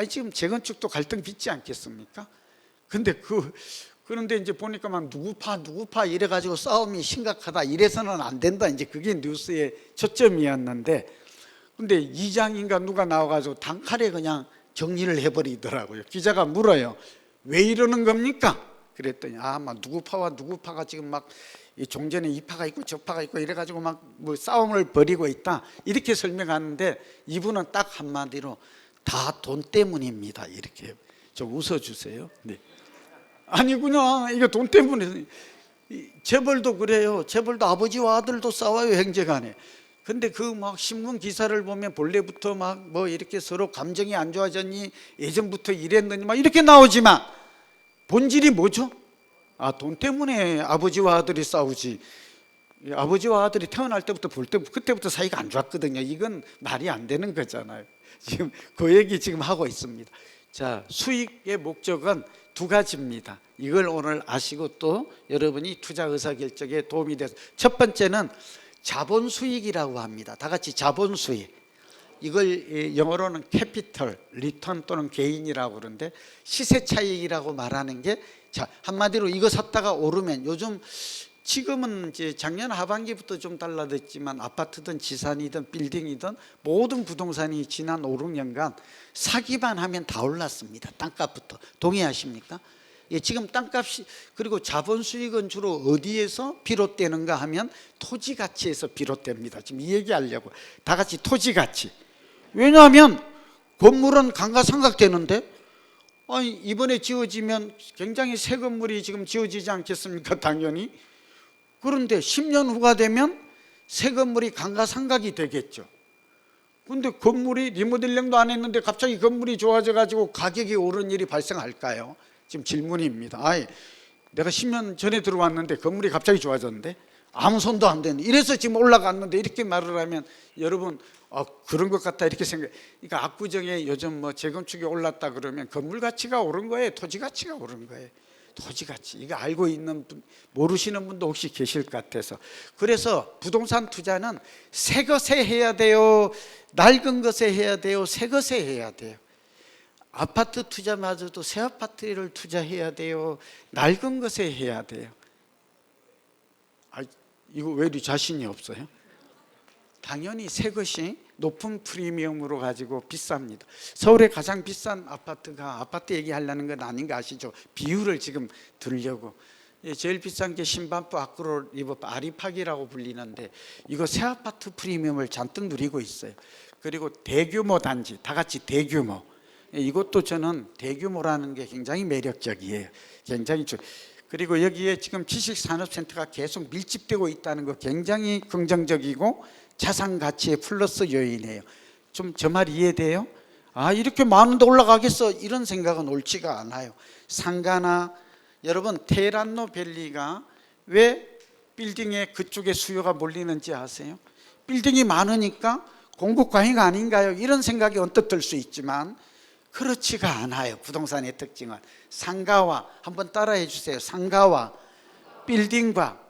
지금 재건축도 갈등 빚지 않겠습니까? 그런데 이제 보니까 막 누구 파 이래가지고 싸움이 심각하다 이래서는 안 된다 이제 그게 뉴스의 초점이었는데 근데 이장인가 누가 나와가지고 단칼에 그냥 정리를 해버리더라고요. 기자가 물어요. 왜 이러는 겁니까? 그랬더니 막 누구 파가 지금 막 종전에 이 파가 있고 저 파가 있고 이래가지고 막 뭐 싸움을 벌이고 있다 이렇게 설명하는데 이분은 딱 한마디로 다 돈 때문입니다. 이렇게 좀 웃어주세요. 네. 아니구나. 이거 돈 때문에. 재벌도 그래요. 재벌도 아버지와 아들도 싸워요. 행제간에. 근데 그 막 신문 기사를 보면 본래부터 막 뭐 이렇게 서로 감정이 안 좋아졌니 예전부터 이랬느니 막 이렇게 나오지만 본질이 뭐죠? 돈 때문에 아버지와 아들이 싸우지. 아버지와 아들이 태어날 때부터 그때부터 사이가 안 좋았거든요. 이건 말이 안 되는 거잖아요. 지금 그 얘기 지금 하고 있습니다. 자, 수익의 목적은 두 가지입니다. 이걸 오늘 아시고 또 여러분이 투자 의사결정에 도움이 돼서 첫 번째는 자본 수익이라고 합니다. 다 같이 자본 수익. 이걸 영어로는 캐피털 리턴 또는 게인이라고 그러는데 시세 차익이라고 말하는 게 한마디로 이거 샀다가 오르면 요즘 지금은 이제 작년 하반기부터 좀 달라졌지만 아파트든 지산이든 빌딩이든 모든 부동산이 지난 5, 6년간 사기만 하면 다 올랐습니다. 땅값부터. 동의하십니까? 지금 땅값이 그리고 자본 수익은 주로 어디에서 비롯되는가 하면 토지 가치에서 비롯됩니다. 지금 이 얘기하려고 다 같이 토지 가치. 왜냐하면 건물은 감가상각되는데 이번에 지어지면 굉장히 새 건물이 지금 지어지지 않겠습니까? 당연히. 그런데 10년 후가 되면 새 건물이 감가상각이 되겠죠. 그런데 건물이 리모델링도 안 했는데 갑자기 건물이 좋아져 가지고 가격이 오른 일이 발생할까요? 지금 질문입니다. 내가 10년 전에 들어왔는데 건물이 갑자기 좋아졌는데 아무 손도 안 되는 이래서 지금 올라갔는데 이렇게 말을 하면 여러분 그런 것 같다 이렇게 그러니까 압구정에 요즘 뭐 재건축이 올랐다 그러면 건물 가치가 오른 거예요? 토지 가치가 오른 거예요? 토지 가치. 이거 알고 있는 분, 모르시는 분도 혹시 계실 것 같아서. 그래서 부동산 투자는 새 것에 해야 돼요? 낡은 것에 해야 돼요? 새 것에 해야 돼요? 아파트 투자마저도 새 아파트를 투자해야 돼요? 낡은 것에 해야 돼요? 이거 왜 이리 자신이 없어요? 당연히 새 것이 높은 프리미엄으로 가지고 비쌉니다. 서울의 가장 비싼 아파트가 아파트 얘기하려는 건 아닌 거 아시죠? 비율을 지금 들려고. 제일 비싼 게 신반포 아크로 리버 아리팍이라고 불리는데 이거 새 아파트 프리미엄을 잔뜩 누리고 있어요. 그리고 대규모 단지, 다 같이 대규모. 이것도 저는 대규모라는 게 굉장히 매력적이에요. 굉장히 그리고 여기에 지금 지식산업센터가 계속 밀집되고 있다는 거 굉장히 긍정적이고 자산 가치의 플러스 요인이에요. 좀 저 말 이해돼요? 이렇게 많은데 올라가겠어 이런 생각은 옳지가 않아요. 상가나 여러분 테란노 밸리가 왜 빌딩에 그쪽에 수요가 몰리는지 아세요? 빌딩이 많으니까 공급 과잉 아닌가요? 이런 생각이 언뜻 들 수 있지만 그렇지가 않아요. 부동산의 특징은 상가와, 한번 따라해 주세요. 상가와 빌딩과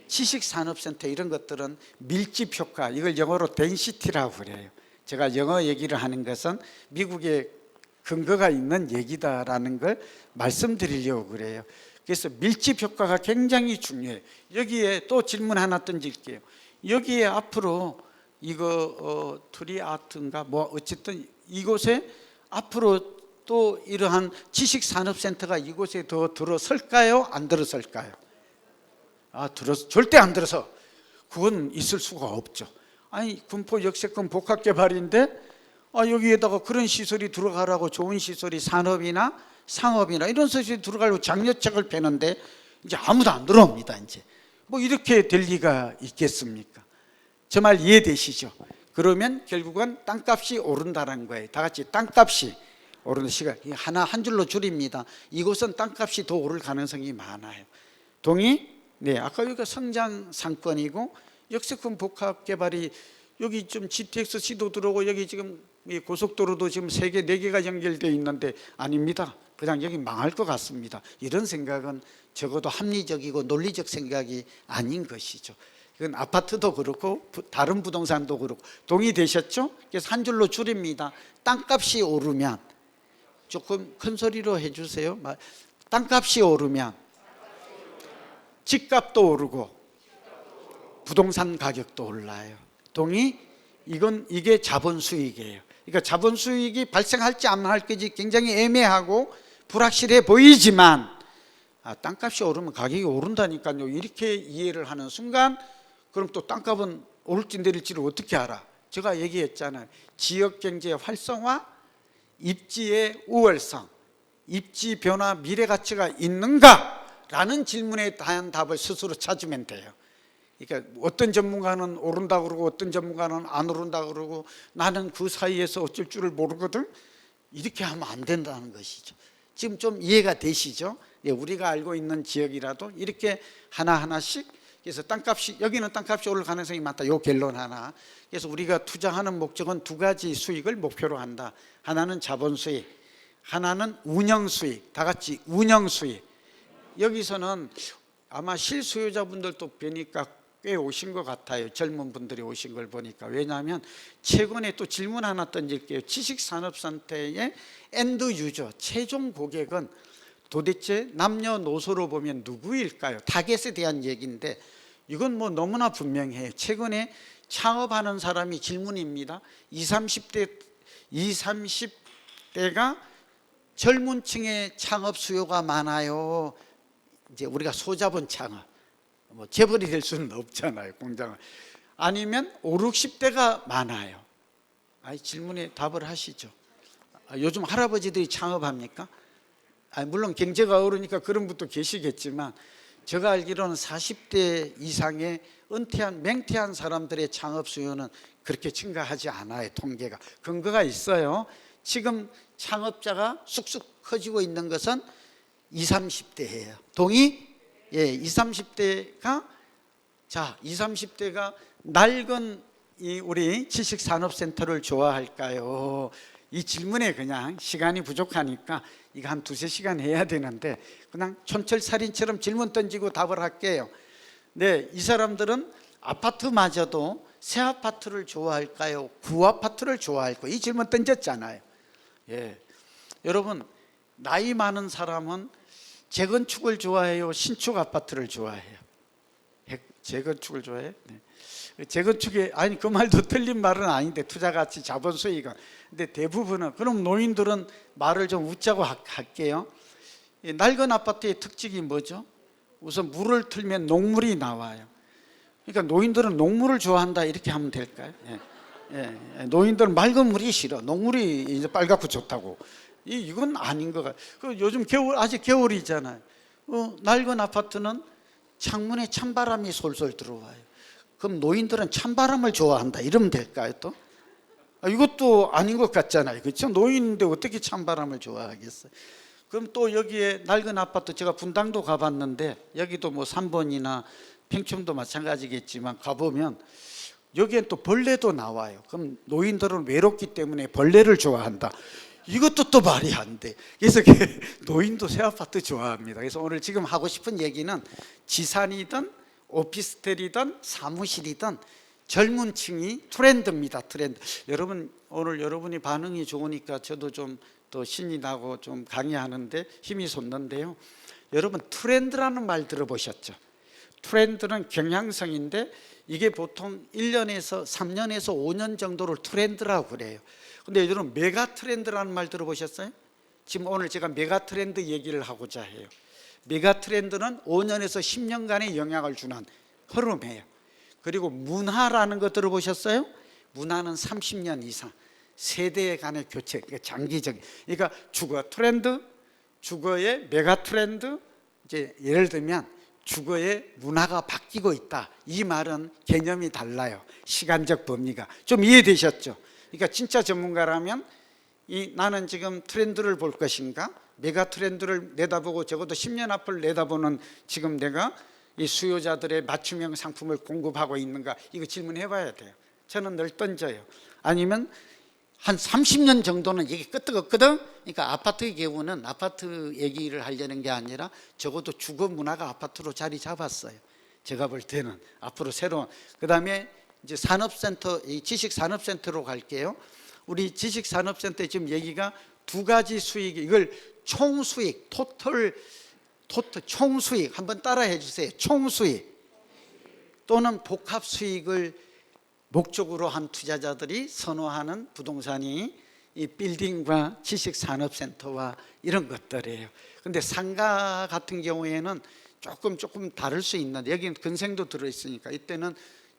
지식산업센터, 이런 것들은 밀집 효과, 이걸 영어로 덴시티라고 그래요. 제가 영어 얘기를 하는 것은 미국의 근거가 있는 얘기다라는 걸 말씀드리려고 그래요. 그래서 밀집 효과가 굉장히 중요해요. 여기에 또 질문 하나 던질게요. 여기에 앞으로 이거 트리 아트인가 뭐 어쨌든 이곳에 앞으로 또 이러한 지식산업센터가 이곳에 더 들어설까요? 안 들어설까요? 절대 안 들어서. 그건 있을 수가 없죠. 아니, 군포 역세권 복합개발인데 여기에다가 그런 시설이 들어가라고, 좋은 시설이 산업이나 상업이나 이런 시설이 들어가려고 장려책을 펴는데 이제 아무도 안 들어옵니다. 이제 뭐 이렇게 될 리가 있겠습니까? 저 말 이해되시죠? 그러면 결국은 땅값이 오른다는 거예요. 다 같이 땅값이 오르는 시간, 하나 한 줄로 줄입니다. 이곳은 땅값이 더 오를 가능성이 많아요. 동의? 네, 아까 여기가 성장 상권이고 역세권 복합 개발이 여기 좀 GTX-C도 들어오고 여기 지금 고속도로도 지금 3개, 4개가 연결되어 있는데 아닙니다. 그냥 여기 망할 것 같습니다. 이런 생각은 적어도 합리적이고 논리적 생각이 아닌 것이죠. 이건 아파트도 그렇고 다른 부동산도 그렇고. 동의되셨죠? 그래서 한 줄로 줄입니다. 땅값이 오르면, 조금 큰 소리로 해주세요. 땅값이 오르면 집값도 오르고 부동산 가격도 올라요. 동의? 이게 자본 수익이에요. 그러니까 자본 수익이 발생할지 안 할지 굉장히 애매하고 불확실해 보이지만 땅값이 오르면 가격이 오른다니까요. 이렇게 이해를 하는 순간 그럼 또 땅값은 오를지 내릴지를 어떻게 알아? 제가 얘기했잖아요. 지역경제 활성화, 입지의 우월성, 입지 변화 미래 가치가 있는가라는 질문에 대한 답을 스스로 찾으면 돼요. 그러니까 어떤 전문가는 오른다고 그러고 어떤 전문가는 안 오른다고 그러고 나는 그 사이에서 어쩔 줄을 모르거든. 이렇게 하면 안 된다는 것이죠. 지금 좀 이해가 되시죠? 우리가 알고 있는 지역이라도 이렇게 하나하나씩, 그래서 땅값이, 여기는 땅값이 오를 가능성이 많다. 요 결론 하나. 그래서 우리가 투자하는 목적은 두 가지 수익을 목표로 한다. 하나는 자본 수익, 하나는 운영 수익. 다 같이 운영 수익. 여기서는 아마 실수요자분들도 뵈니까 꽤 오신 것 같아요. 젊은 분들이 오신 걸 보니까. 왜냐하면 최근에 또 질문 하나 던질게요. 지식산업센터의 엔드 유저, 최종 고객은 도대체 남녀노소로 보면 누구일까요? 타겟에 대한 얘기인데 이건 뭐 너무나 분명해요. 최근에 창업하는 사람이 질문입니다. 20, 30대가 젊은 층의 창업 수요가 많아요. 이제 우리가 소자본 창업, 뭐 재벌이 될 수는 없잖아요, 공장을. 아니면 5, 60대가 많아요. 질문에 답을 하시죠. 요즘 할아버지들이 창업합니까? 물론 경제가 어려우니까 그런 분도 계시겠지만 제가 알기로는 40대 이상의 은퇴한, 맹퇴한 사람들의 창업 수요는 그렇게 증가하지 않아요. 통계가. 근거가 있어요. 지금 창업자가 쑥쑥 커지고 있는 것은 20, 30대예요. 동의? 예, 20, 30대가, 자, 20, 30대가 낡은 우리 지식산업센터를 좋아할까요? 이 질문에 그냥 시간이 부족하니까 이거 한 2-3시간 해야 되는데 그냥 촌철살인처럼 질문 던지고 답을 할게요. 네, 이 사람들은 아파트마저도 새 아파트를 좋아할까요? 구아파트를 좋아할까요? 이 질문 던졌잖아요. 예, 여러분, 나이 많은 사람은 재건축을 좋아해요? 신축 아파트를 좋아해요? 재건축을 좋아해요? 네. 재건축이, 아니 그 말도 틀린 말은 아닌데 투자가치 자본 수익은. 근데 대부분은, 그럼 노인들은 말을 좀 웃자고 할게요. 낡은 아파트의 특징이 뭐죠? 우선 물을 틀면 녹물이 나와요. 그러니까 노인들은 녹물을 좋아한다 이렇게 하면 될까요? 예. 노인들은 맑은 물이 싫어. 녹물이 이제 빨갛고 좋다고. 이건 아닌 것 같아요. 요즘 겨울, 아직 겨울이잖아요. 낡은 아파트는 창문에 찬바람이 솔솔 들어와요. 그럼 노인들은 찬바람을 좋아한다 이러면 될까요 또? 이것도 아닌 것 같잖아요. 그렇죠? 노인인데 어떻게 찬바람을 좋아하겠어요? 그럼 또 여기에 낡은 아파트, 제가 분당도 가봤는데 여기도 뭐 3번이나 평촌도 마찬가지겠지만 가보면 여기엔 또 벌레도 나와요. 그럼 노인들은 외롭기 때문에 벌레를 좋아한다. 이것도 또 말이 안 돼. 그래서 노인도 새 아파트 좋아합니다. 그래서 오늘 지금 하고 싶은 얘기는 지산이든 오피스텔이든 사무실이든 젊은 층이 트렌드입니다. 트렌드. 여러분 오늘 여러분이 반응이 좋으니까 저도 좀 더 신이 나고 좀 강의하는데 힘이 솟는데요. 여러분 트렌드라는 말 들어보셨죠? 트렌드는 경향성인데 이게 보통 1년에서 3년에서 5년 정도를 트렌드라고 그래요. 근데 여러분 메가 트렌드라는 말 들어보셨어요? 지금 오늘 제가 메가 트렌드 얘기를 하고자 해요. 메가 트렌드는 5년에서 10년간의 영향을 주는 흐름이에요. 그리고 문화라는 거 들어보셨어요? 문화는 30년 이상 세대 간의 교체, 그러니까 장기적인. 그러니까 주거 트렌드, 주거의 메가 트렌드. 이제 예를 들면 주거의 문화가 바뀌고 있다. 이 말은 개념이 달라요. 시간적 범위가 좀 이해되셨죠? 그러니까 진짜 전문가라면 나는 지금 트렌드를 볼 것인가? 메가 트렌드를 내다보고 적어도 10년 앞을 내다보는 지금 내가 이 수요자들의 맞춤형 상품을 공급하고 있는가? 이거 질문해 봐야 돼요. 저는 늘 던져요. 아니면 한 30년 정도는 이게 끄떡없거든. 그러니까 아파트의 경우는 아파트 얘기를 하려는 게 아니라 적어도 주거 문화가 아파트로 자리 잡았어요. 제가 볼 때는 앞으로 새로운, 그다음에 이제 산업센터, 이 지식산업센터로 갈게요. 우리 지식산업센터 지금 얘기가 두 가지 수익, 이걸 총수익, 토탈 총수익 한번 따라해 주세요. 총수익 또는 복합수익을 목적으로 한 투자자들이 선호하는 부동산이 이 빌딩과 지식산업센터와 이런 것들이에요. 근데 상가 같은 경우에는 조금 다를 수 있는데 여기는 근생도 들어있으니까 이때는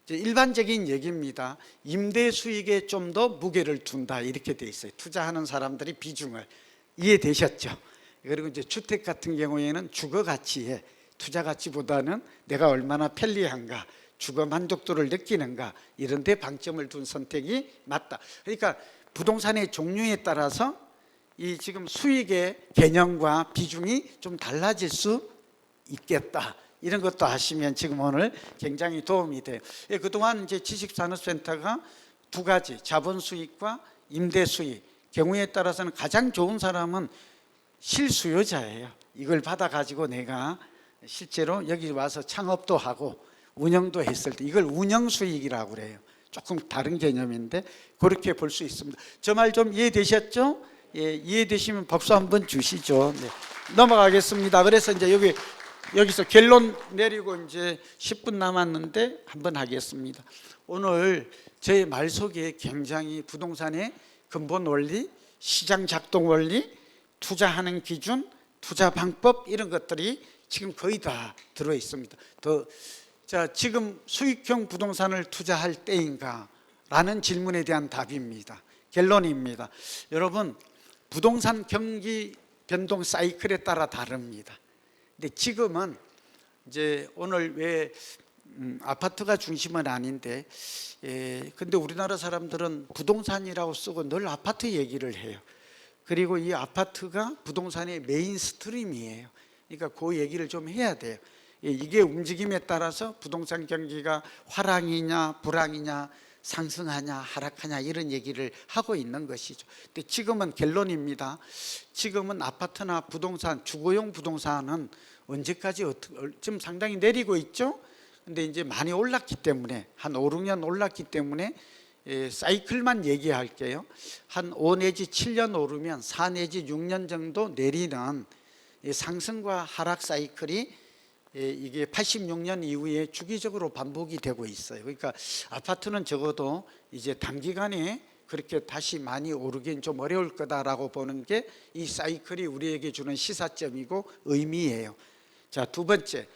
이제 일반적인 얘기입니다. 임대 수익에 좀 더 무게를 둔다 이렇게 돼 있어요. 투자하는 사람들이 비중을. 이해되셨죠? 그리고 이제 주택 같은 경우에는 주거 가치에 투자 가치보다는 내가 얼마나 편리한가, 주거 만족도를 느끼는가 이런 데 방점을 둔 선택이 맞다. 그러니까 부동산의 종류에 따라서 이 지금 수익의 개념과 비중이 좀 달라질 수 있겠다. 이런 것도 아시면 지금 오늘 굉장히 도움이 돼요. 그동안 이제 지식산업센터가 두 가지, 자본 수익과 임대 수익. 경우에 따라서는 가장 좋은 사람은 실수요자예요. 이걸 받아가지고 내가 실제로 여기 와서 창업도 하고 운영도 했을 때 이걸 운영수익이라고 그래요. 조금 다른 개념인데 그렇게 볼 수 있습니다. 저 말 좀 이해되셨죠? 예, 이해되시면 박수 한번 주시죠. 네. 넘어가겠습니다. 그래서 이제 여기서 결론 내리고 이제 10분 남았는데 한번 하겠습니다. 오늘 제 말 속에 굉장히 부동산의 근본 원리, 시장 작동 원리, 투자하는 기준, 투자 방법 이런 것들이 지금 거의 다 들어 있습니다. 자, 지금 수익형 부동산을 투자할 때인가? 라는 질문에 대한 답입니다. 결론입니다. 여러분, 부동산 경기 변동 사이클에 따라 다릅니다. 근데 지금은 이제 오늘 왜 아파트가 중심은 아닌데, 근데 우리나라 사람들은 부동산이라고 쓰고 늘 아파트 얘기를 해요. 그리고 이 아파트가 부동산의 메인 스트림이에요. 그러니까 그 얘기를 좀 해야 돼요. 이게 움직임에 따라서 부동산 경기가 화랑이냐 불황이냐 상승하냐 하락하냐 이런 얘기를 하고 있는 것이죠. 근데 지금은 결론입니다. 지금은 아파트나 부동산, 주거용 부동산은 언제까지 지금 상당히 내리고 있죠. 근데 이제 많이 올랐기 때문에 한 5, 6년 올랐기 때문에 사이클만 얘기할게요. 한 5 내지 7년 오르면 4 내지 6년 정도 내리는 상승과 하락 사이클이 이게 86년 이후에 주기적으로 반복이 되고 있어요. 그러니까 아파트는 적어도 이제 단기간에 그렇게 다시 많이 오르긴 좀 어려울 거다라고 보는 게 이 사이클이 우리에게 주는 시사점이고 의미예요. 자, 두 번째,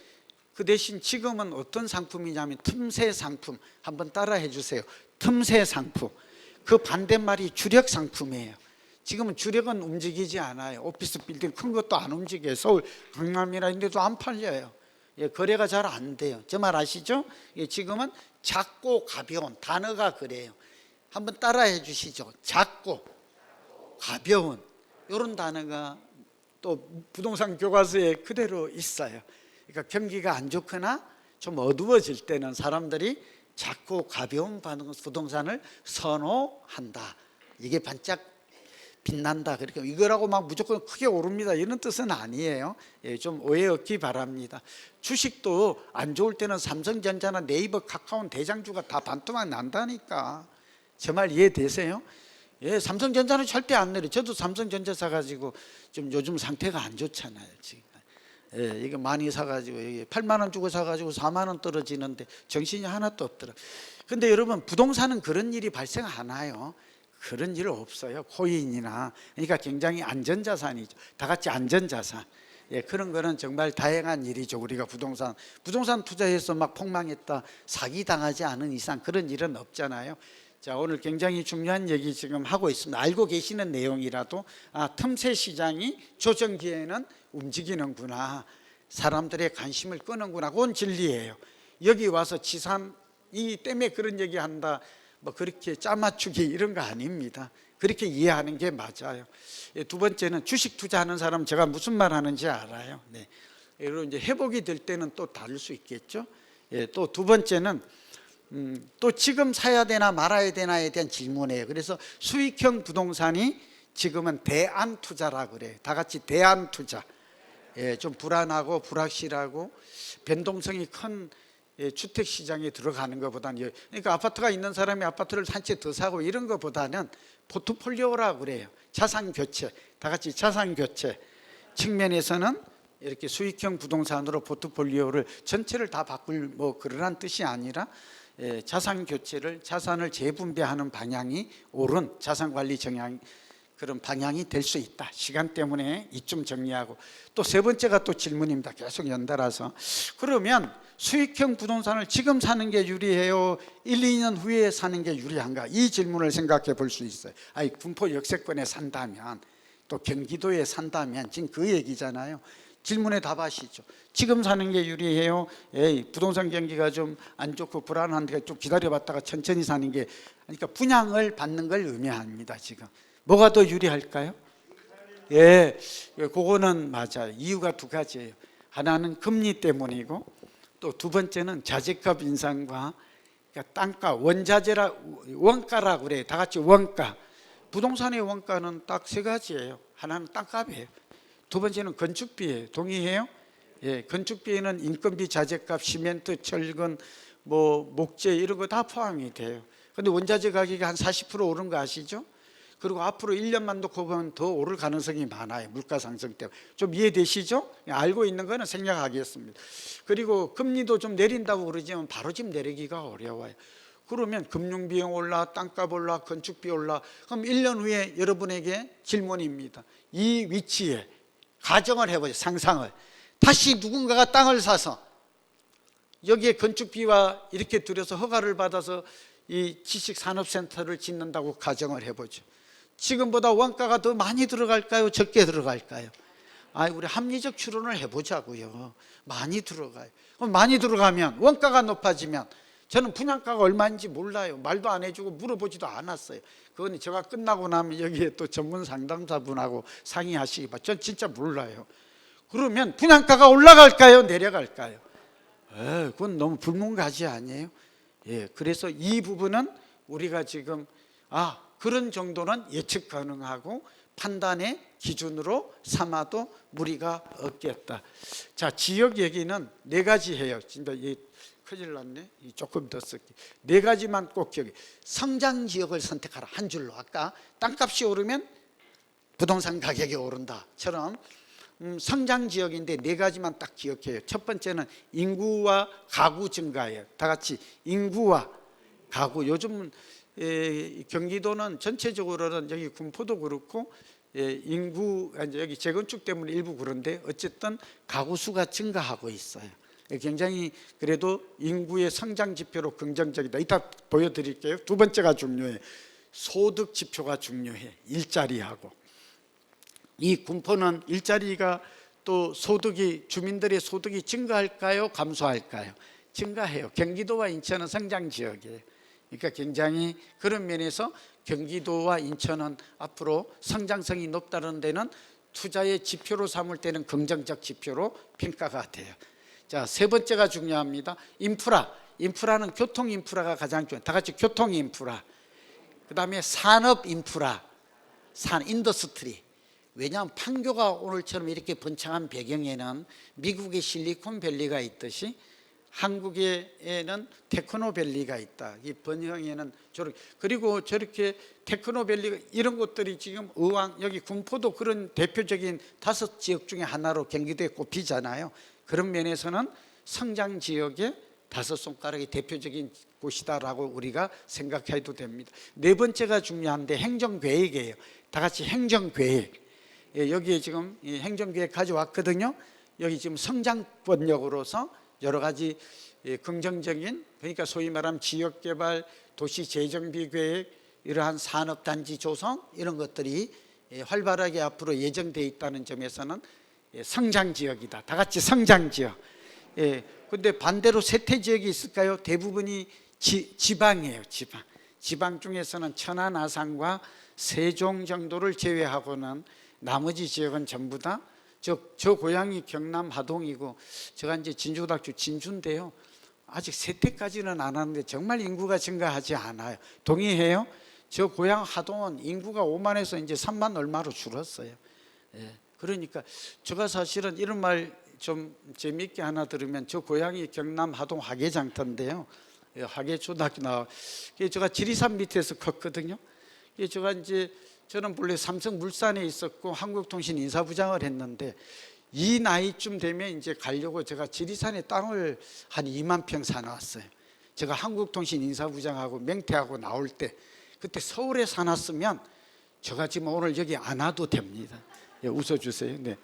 그 대신 지금은 어떤 상품이냐면 틈새 상품. 한번 따라해 주세요. 틈새 상품. 그 반대말이 주력 상품이에요. 지금은 주력은 움직이지 않아요. 오피스 빌딩 큰 것도 안 움직여요. 서울 강남이나 이런 데도 안 팔려요. 거래가 잘 안 돼요. 저 말 아시죠? 지금은 작고 가벼운, 단어가 그래요. 한번 따라해 주시죠. 작고 가벼운 이런 단어가 또 부동산 교과서에 그대로 있어요. 그러니까 경기가 안 좋거나 좀 어두워질 때는 사람들이 작고 가벼운 부동산을 선호한다. 이게 반짝 빛난다. 그러니까 이거라고 막 무조건 크게 오릅니다 이런 뜻은 아니에요. 예, 좀 오해 없기 바랍니다. 주식도 안 좋을 때는 삼성전자나 네이버, 카카오, 대장주가 다 반토막 난다니까. 제 말 이해되세요? 예, 삼성전자는 절대 안 내려. 저도 삼성전자 사가지고 좀 요즘 상태가 안 좋잖아요 지금. 예, 이거 많이 사가지고 8만 원 주고 사가지고 4만 원 떨어지는데 정신이 하나도 없더라. 근데 여러분, 부동산은 그런 일이 발생 안 해요. 그런 일 없어요. 코인이나. 그러니까 굉장히 안전자산이죠. 다 같이 안전자산. 예, 그런 거는 정말 다양한 일이죠. 우리가 부동산 투자해서 막 폭망했다, 사기 당하지 않은 이상 그런 일은 없잖아요. 자, 오늘 굉장히 중요한 얘기 지금 하고 있습니다. 알고 계시는 내용이라도 틈새 시장이 조정기에는 움직이는구나, 사람들의 관심을 끄는구나, 그건 진리예요. 여기 와서 지산이 때문에 그런 얘기한다, 뭐 그렇게 짜맞추기 이런 거 아닙니다. 그렇게 이해하는 게 맞아요. 두 번째는 주식 투자하는 사람 제가 무슨 말 하는지 알아요. 네. 여러분, 이제 회복이 될 때는 또 다를 수 있겠죠. 예, 또 두 번째는 또 지금 사야 되나 말아야 되나에 대한 질문이에요. 그래서 수익형 부동산이 지금은 대안 투자라 그래요. 다 같이 대안 투자. 예, 좀 불안하고 불확실하고 변동성이 큰 주택 시장에 들어가는 것보다는, 그러니까 아파트가 있는 사람이 아파트를 한 채 더 사고 이런 것보다는 포트폴리오라 그래요. 자산 교체. 다 같이 자산 교체 측면에서는 이렇게 수익형 부동산으로 포트폴리오를 전체를 다 바꿀 뭐 그러란 뜻이 아니라 자산 교체를, 자산을 재분배하는 방향이 옳은 자산 관리 정향, 그런 방향이 될 수 있다. 시간 때문에 이쯤 정리하고, 또 세 번째가 또 질문입니다. 계속 연달아서. 그러면 수익형 부동산을 지금 사는 게 유리해요, 1, 2년 후에 사는 게 유리한가? 이 질문을 생각해 볼 수 있어요. 아니, 군포 역세권에 산다면, 또 경기도에 산다면, 지금 그 얘기잖아요. 질문에 답하시죠. 지금 사는 게 유리해요? 부동산 경기가 좀 안 좋고 불안한데 좀 기다려봤다가 천천히 사는 게, 그러니까 분양을 받는 걸 의미합니다. 지금 뭐가 더 유리할까요? 예, 그거는 맞아요. 이유가 두 가지예요. 하나는 금리 때문이고, 또 두 번째는 자재값 인상과, 그러니까 땅가, 원자재라, 원가라고 그래요. 다 같이 원가. 부동산의 원가는 딱 세 가지예요. 하나는 땅값이에요. 두 번째는 건축비예요. 동의해요? 예, 건축비에는 인건비, 자재값, 시멘트, 철근, 뭐 목재 이런 거 다 포함이 돼요. 근데 원자재 가격이 한 40% 오른 거 아시죠? 그리고 앞으로 1년만 놓고 보면 더 오를 가능성이 많아요. 물가 상승 때문에. 좀 이해되시죠? 알고 있는 거는 생략하겠습니다. 그리고 금리도 좀 내린다고 그러지만 바로 지금 내리기가 어려워요. 그러면 금융비용 올라, 땅값 올라, 건축비 올라. 그럼 1년 후에 여러분에게 질문입니다. 이 위치에 가정을 해보죠. 상상을. 다시 누군가가 땅을 사서 여기에 건축비와 이렇게 들여서 허가를 받아서 이 지식산업센터를 짓는다고 가정을 해보죠. 지금보다 원가가 더 많이 들어갈까요? 적게 들어갈까요? 우리 합리적 추론을 해보자고요. 많이 들어가요. 그럼 많이 들어가면, 원가가 높아지면, 저는 분양가가 얼마인지 몰라요. 말도 안 해주고 물어보지도 않았어요. 그건 제가 끝나고 나면 여기에 또 전문 상담사분하고 상의하시기 바랍니다. 전 진짜 몰라요. 그러면 분양가가 올라갈까요? 내려갈까요? 그건 너무 불문가지 아니에요? 예, 그래서 이 부분은 우리가 지금 그런 정도는 예측 가능하고 판단의 기준으로 삼아도 무리가 없겠다. 자, 지역 얘기는 네 가지 해요. 진짜 큰일 났네. 조금 더 쓸게. 네 가지만 꼭 기억해. 성장 지역을 선택하라. 한 줄로. 아까 땅값이 오르면 부동산 가격이 오른다처럼 성장 지역인데 네 가지만 딱 기억해요. 첫 번째는 인구와 가구 증가예요. 다 같이 인구와 가구. 요즘 경기도는 전체적으로는 여기 군포도 그렇고 인구, 여기 재건축 때문에 일부 그런데 어쨌든 가구 수가 증가하고 있어요. 굉장히 그래도 인구의 성장 지표로 긍정적이다. 이따 보여드릴게요. 두 번째가 중요해. 소득 지표가 중요해. 일자리하고. 이 군포는 일자리가 또 소득이, 주민들의 소득이 증가할까요? 감소할까요? 증가해요. 경기도와 인천은 성장 지역이에요. 그러니까 굉장히 그런 면에서 경기도와 인천은 앞으로 성장성이 높다는 데는 투자의 지표로 삼을 때는 긍정적 지표로 평가가 돼요. 자, 세 번째가 중요합니다. 인프라. 인프라는 교통 인프라가 가장 중요해요. 다 같이 교통 인프라. 그다음에 산업 인프라, 인더스트리. 왜냐하면 판교가 오늘처럼 이렇게 번창한 배경에는 미국의 실리콘밸리가 있듯이 한국에는 테크노밸리가 있다. 이 번영에는 저렇게, 그리고 저렇게 테크노밸리가 이런 것들이 지금 의왕, 여기 군포도 그런 대표적인 5지역 중에 하나로 경기도에 꼽히잖아요. 그런 면에서는 성장 지역의 5손가락이 대표적인 곳이다라고 우리가 생각해도 됩니다. 네 번째가 중요한데 행정계획이에요. 다 같이 행정계획. 예, 여기에 지금 이 행정계획 가져왔거든요. 여기 지금 성장권역으로서 여러 가지 긍정적인, 그러니까 소위 말하면 지역개발, 도시재정비 계획, 이러한 산업단지 조성 이런 것들이 활발하게 앞으로 예정되어 있다는 점에서는 성장지역이다. 다 같이 성장지역. 근데 반대로 쇠퇴지역이 있을까요? 대부분이 지방이에요. 지방 중에서는 천안, 아산과 세종 정도를 제외하고는 나머지 지역은 전부 다 저 고향이 경남 하동이고 제가 이제 진주고등학교 진주인데요. 아직 쇠퇴까지는 안 하는데 정말 인구가 증가하지 않아요. 동의해요? 저 고향 하동은 인구가 5만에서 이제 3만 얼마로 줄었어요. 그러니까 제가 사실은 이런 말 좀 재미있게 하나 들으면 저 고향이 경남 하동 화계장터인데요. 화계초등학교 나와. 제가 지리산 밑에서 컸거든요. 제가 이제 저는 본래 삼성물산에 있었고 한국통신 인사부장을 했는데 이 나이쯤 되면 이제 가려고 제가 지리산에 땅을 한 2만 평 사놨어요. 제가 한국통신 인사부장하고 맹퇴하고 나올 때 그때 서울에 사놨으면 제가 지금 오늘 여기 안 와도 됩니다. 웃어주세요. 네.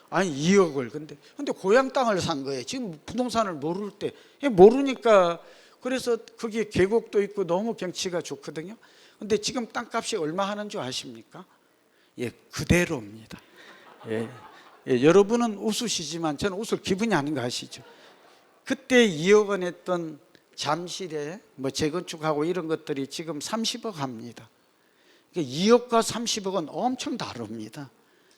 아니 2억을 근데 고향 땅을 산 거예요. 지금 부동산을 모를 때 모르니까 그래서 거기에 계곡도 있고 너무 경치가 좋거든요. 근데 지금 땅값이 얼마 하는 줄 아십니까? 그대로입니다. 여러분은 웃으시지만 저는 웃을 기분이 아닌 거 아시죠? 그때 2억 원 했던 잠실에 뭐 재건축하고 이런 것들이 지금 30억 합니다. 2억과 30억은 엄청 다릅니다.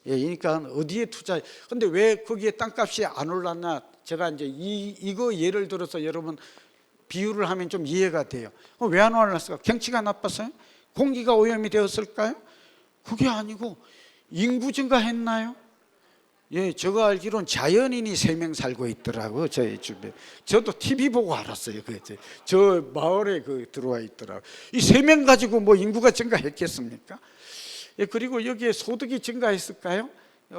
그러니까 어디에 투자? 근데 왜 거기에 땅값이 안 올랐나? 제가 이제 이거 예를 들어서 여러분 비유를 하면 좀 이해가 돼요. 왜 안 올랐을까? 경치가 나빴어요? 공기가 오염이 되었을까요? 그게 아니고 인구 증가했나요? 제가 알기로는 자연인이 3명 살고 있더라고요. 저희 주변에. 저도 TV 보고 알았어요. 저 마을에 들어와 있더라고요. 이 3명 가지고 뭐 인구가 증가했겠습니까? 그리고 여기에 소득이 증가했을까요?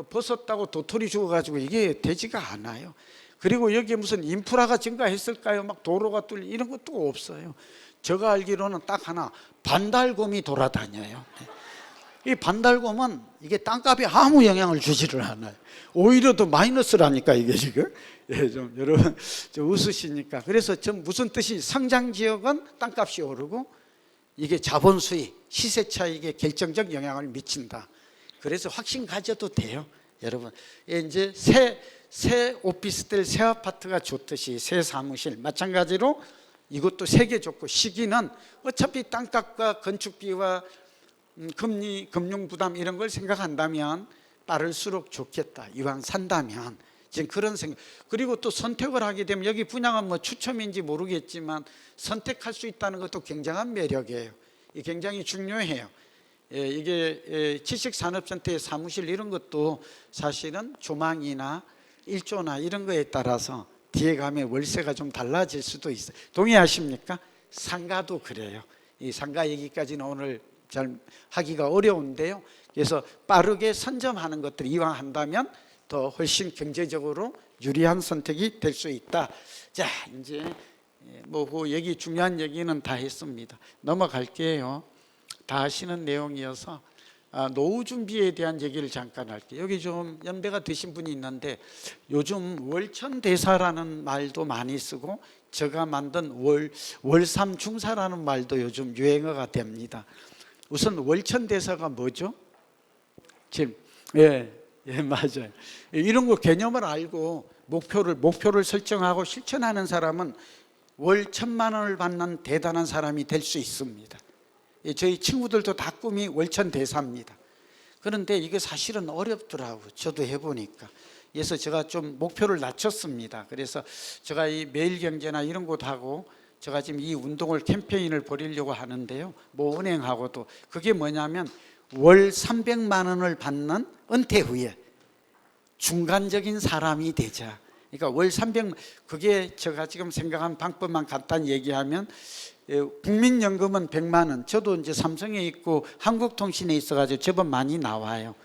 버섯 따고 도토리 주워가지고 이게 되지가 않아요. 그리고 여기에 무슨 인프라가 증가했을까요? 막 도로가 뚫려 이런 것도 없어요. 제가 알기로는 딱 하나, 반달곰이 돌아다녀요. 이 반달곰은 이게 땅값에 아무 영향을 주지를 않아요. 오히려 더 마이너스라니까 이게 지금. 좀 여러분 좀 웃으시니까. 그래서 전 무슨 뜻이 성장 지역은 땅값이 오르고 이게 자본 수익, 시세 차익에 결정적 영향을 미친다. 그래서 확신 가져도 돼요, 여러분. 이제 새 오피스텔, 새 아파트가 좋듯이 새 사무실 마찬가지로 이것도 세계 좋고 시기는 어차피 땅값과 건축비와 금리, 금융 부담 이런 걸 생각한다면 빠를수록 좋겠다. 이왕 산다면 지금 그런 생각. 그리고 또 선택을 하게 되면 여기 분야가 뭐 추첨인지 모르겠지만 선택할 수 있다는 것도 굉장한 매력이에요. 이 굉장히 중요해요. 이게 지식산업센터의 사무실 이런 것도 사실은 조망이나 일조나 이런 거에 따라서 뒤에 가면 월세가 좀 달라질 수도 있어요. 동의하십니까? 상가도 그래요. 이 상가 얘기까지는 오늘 잘 하기가 어려운데요. 그래서 빠르게 선점하는 것들 이왕 한다면 더 훨씬 경제적으로 유리한 선택이 될 수 있다. 자, 이제 뭐 그 얘기 중요한 얘기는 다 했습니다. 넘어갈게요. 다 아시는 내용이어서 노후 준비에 대한 얘기를 잠깐 할게요. 여기 좀 연배가 드신 분이 있는데 요즘 월천대사라는 말도 많이 쓰고 제가 만든 월삼중사라는 말도 요즘 유행어가 됩니다. 우선 월천대사가 뭐죠? 지금 맞아요. 이런 거 개념을 알고 목표를 설정하고 실천하는 사람은 월 1,000만 원을 받는 대단한 사람이 될 수 있습니다. 저희 친구들도 다 꿈이 월천대사입니다. 그런데 이게 사실은 어렵더라고요. 저도 해보니까. 그래서 제가 좀 목표를 낮췄습니다. 그래서 제가 이 매일경제나 이런 곳하고 제가 지금 이 운동을 캠페인을 벌이려고 하는데요. 뭐 은행하고도 그게 뭐냐면 월 300만 원을 받는 은퇴 후에 중간적인 사람이 되자. 그러니까 월 300만, 그게 제가 지금 생각한 방법만 간단히 얘기하면 국민연금은 100만 원. 저도 이제 삼성에 있고 한국통신에 있어가지고 제법 많이 나와요.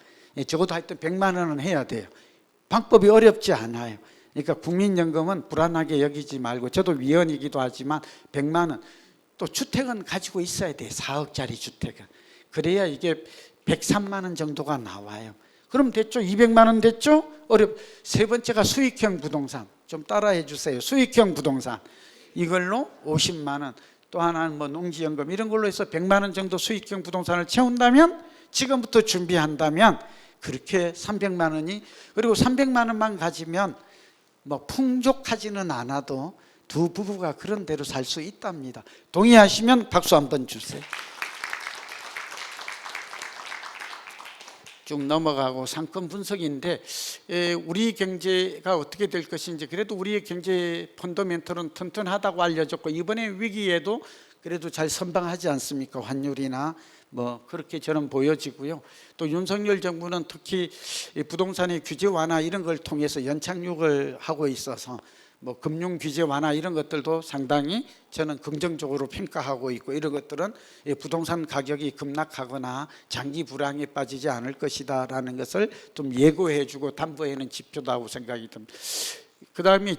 적어도 하여튼 100만 원은 해야 돼요. 방법이 어렵지 않아요. 그러니까 국민연금은 불안하게 여기지 말고, 저도 위원이기도 하지만 100만 원. 또 주택은 가지고 있어야 돼요. 4억짜리 주택은. 그래야 이게 103만 원 정도가 나와요. 그럼 됐죠? 200만 원 됐죠? 세 번째가 수익형 부동산. 좀 따라해 주세요. 수익형 부동산. 이걸로 50만 원. 또 하나는 뭐 농지연금 이런 걸로 해서 100만 원 정도 수익형 부동산을 채운다면, 지금부터 준비한다면 그렇게 300만 원이, 그리고 300만 원만 가지면 뭐 풍족하지는 않아도 두 부부가 그런 대로 살 수 있답니다. 동의하시면 박수 한번 주세요. 쭉 넘어가고 상권 분석인데, 우리 경제가 어떻게 될 것인지, 그래도 우리의 경제 펀더멘털은 튼튼하다고 알려졌고, 이번에 위기에도 그래도 잘 선방하지 않습니까? 환율이나 뭐 그렇게 저는 보여지고요. 또 윤석열 정부는 특히 부동산의 규제 완화 이런 걸 통해서 연착륙을 하고 있어서 뭐 금융 규제 완화 이런 것들도 상당히 저는 긍정적으로 평가하고 있고, 이런 것들은 부동산 가격이 급락하거나 장기 불황에 빠지지 않을 것이다라는 것을 좀 예고해주고 담보해는 지표다고 생각이 듭니다. 그 다음에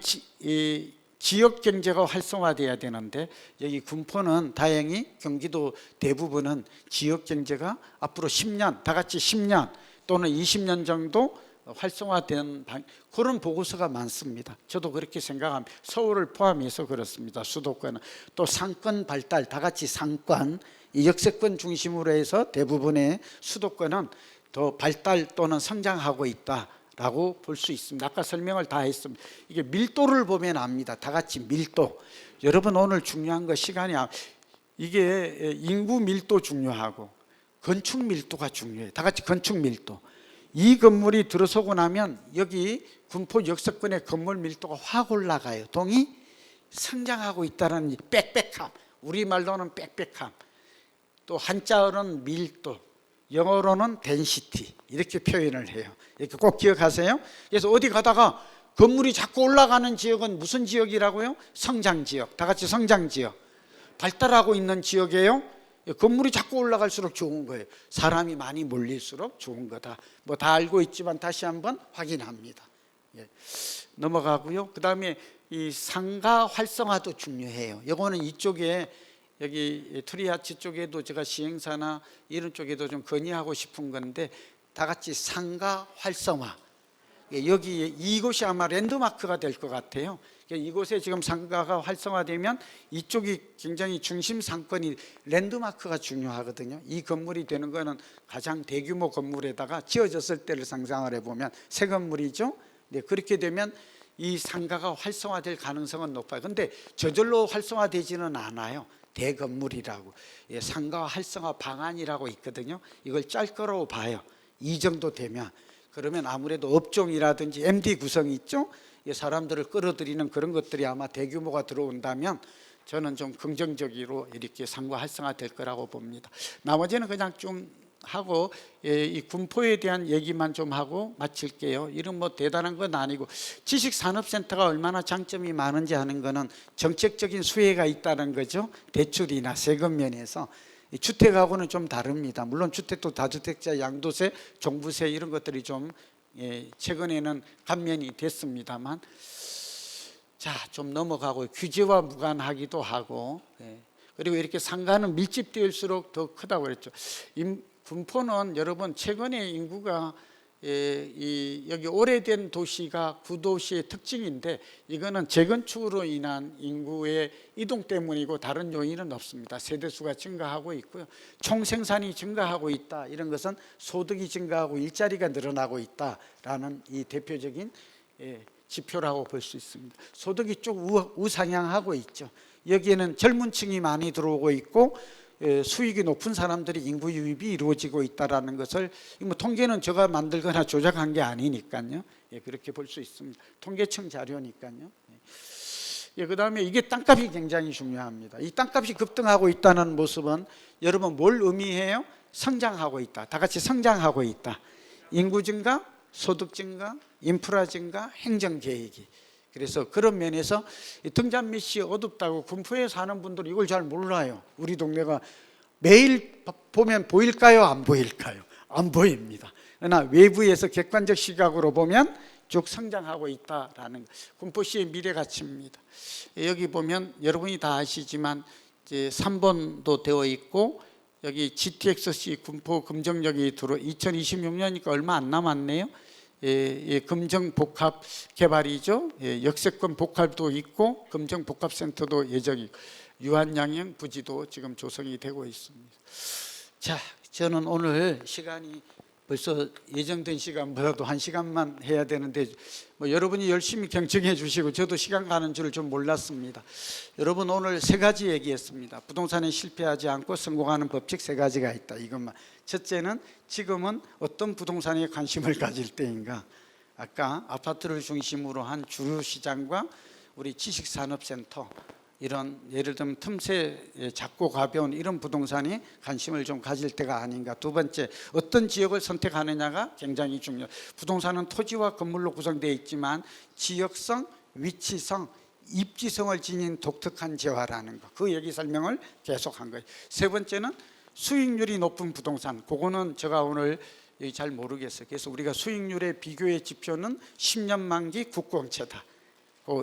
지역 경제가 활성화돼야 되는데, 여기 군포는 다행히 경기도 대부분은 지역 경제가 앞으로 10년, 다 같이 10년 또는 20년 정도 활성화된 그런 보고서가 많습니다. 저도 그렇게 생각합니다. 서울을 포함해서 그렇습니다. 수도권은 또 상권 발달, 다 같이 상권, 이 역세권 중심으로 해서 대부분의 수도권은 더 발달 또는 성장하고 있다 라고 볼 수 있습니다. 아까 설명을 다 했습니다. 이게 밀도를 보면 압니다. 다 같이 밀도. 여러분 오늘 중요한 거 시간이, 이게 인구 밀도 중요하고 건축 밀도가 중요해요. 다 같이 건축 밀도. 이 건물이 들어서고 나면 여기 군포 역세권의 건물 밀도가 확 올라가요. 동이 성장하고 있다는 빽빽함. 우리말로는 빽빽함. 또 한자어는 밀도, 영어로는 density 이렇게 표현을 해요. 이렇게 꼭 기억하세요. 그래서 어디 가다가 건물이 자꾸 올라가는 지역은 무슨 지역이라고요? 성장지역. 다 같이 성장지역. 발달하고 있는 지역이에요. 건물이 자꾸 올라갈수록 좋은 거예요. 사람이 많이 몰릴수록 좋은 거다. 뭐 다 알고 있지만 다시 한번 확인합니다. 넘어가고요. 그 다음에 이 상가 활성화도 중요해요. 이거는 이쪽에, 여기 트리아치 쪽에도 제가 시행사나 이런 쪽에도 좀 건의하고 싶은 건데, 다 같이 상가 활성화. 여기 이곳이 아마 랜드마크가 될 것 같아요. 이곳에 지금 상가가 활성화되면 이쪽이 굉장히 중심 상권이, 랜드마크가 중요하거든요. 이 건물이 되는 거는 가장 대규모 건물에다가 지어졌을 때를 상상을 해보면 새 건물이죠. 네, 그렇게 되면 이 상가가 활성화될 가능성은 높아요. 근데 저절로 활성화되지는 않아요. 대건물이라고 상가 활성화 방안이라고 있거든요. 이걸 짤 거라고 봐요. 이 정도 되면. 그러면 아무래도 업종이라든지 MD 구성이 있죠. 사람들을 끌어들이는 그런 것들이 아마 대규모가 들어온다면 저는 좀 긍정적으로 이렇게 상가 활성화 될 거라고 봅니다. 나머지는 그냥 좀 하고 이 군포에 대한 얘기만 좀 하고 마칠게요. 이런 뭐 대단한 건 아니고, 지식산업센터가 얼마나 장점이 많은지 하는 거는 정책적인 수혜가 있다는 거죠. 대출이나 세금 면에서. 주택하고는 좀 다릅니다. 물론 주택도 다주택자 양도세, 종부세 이런 것들이 좀 최근에는 감면이 됐습니다만, 자, 좀 넘어가고 규제와 무관하기도 하고, 그리고 이렇게 상가는 밀집될수록 더 크다고 그랬죠. 군포는 여러분 최근에 인구가 여기 오래된 도시가 구도시의 특징인데, 이거는 재건축으로 인한 인구의 이동 때문이고 다른 요인은 없습니다. 세대수가 증가하고 있고요. 총생산이 증가하고 있다. 이런 것은 소득이 증가하고 일자리가 늘어나고 있다라는 이 대표적인 지표라고 볼 수 있습니다. 소득이 쭉 우상향하고 있죠. 여기에는 젊은 층이 많이 들어오고 있고 수익이 높은 사람들이 인구 유입이 이루어지고 있다는 것을, 뭐 통계는 제가 만들거나 조작한 게 아니니까요. 그렇게 볼 수 있습니다. 통계청 자료니까요. 그다음에 이게 땅값이 굉장히 중요합니다. 이 땅값이 급등하고 있다는 모습은 여러분 뭘 의미해요? 성장하고 있다. 다 같이 성장하고 있다. 인구 증가, 소득 증가, 인프라 증가, 행정 계획이. 그래서 그런 면에서 등잔밑이 어둡다고 군포에 사는 분들은 이걸 잘 몰라요. 우리 동네가 매일 보면 보일까요? 안 보일까요? 안 보입니다. 그러나 외부에서 객관적 시각으로 보면 쭉 성장하고 있다라는 군포시의 미래 가치입니다. 여기 보면 여러분이 다 아시지만 이제 3번도 되어 있고 여기 GTX-C 군포 금정역이 들어 2026년이니까 얼마 안 남았네요. 금정 복합 개발이죠. 역세권 복합도 있고 금정 복합센터도 예정이고 유한양형 부지도 지금 조성이 되고 있습니다. 자, 저는 오늘 시간이 벌써 예정된 시간보다도 1시간만 해야 되는데 여러분이 열심히 경청해 주시고 저도 시간 가는 줄 좀 몰랐습니다. 여러분 오늘 3가지 얘기했습니다. 부동산에 실패하지 않고 성공하는 법칙 3가지가 있다. 이것만. 첫째는 지금은 어떤 부동산에 관심을 가질 때인가. 아까 아파트를 중심으로 한 주류 시장과 우리 지식산업센터 이런 예를 들면 틈새 작고 가벼운 이런 부동산이 관심을 좀 가질 때가 아닌가. 2번째, 어떤 지역을 선택하느냐가 굉장히 중요해요. 부동산은 토지와 건물로 구성되어 있지만 지역성, 위치성, 입지성을 지닌 독특한 재화라는 거. 그 얘기 설명을 계속한 거예요. 3번째는 수익률이 높은 부동산. 그거는 제가 오늘 잘 모르겠어요. 그래서 우리가 수익률의 비교의 지표는 10년 만기 국공채다.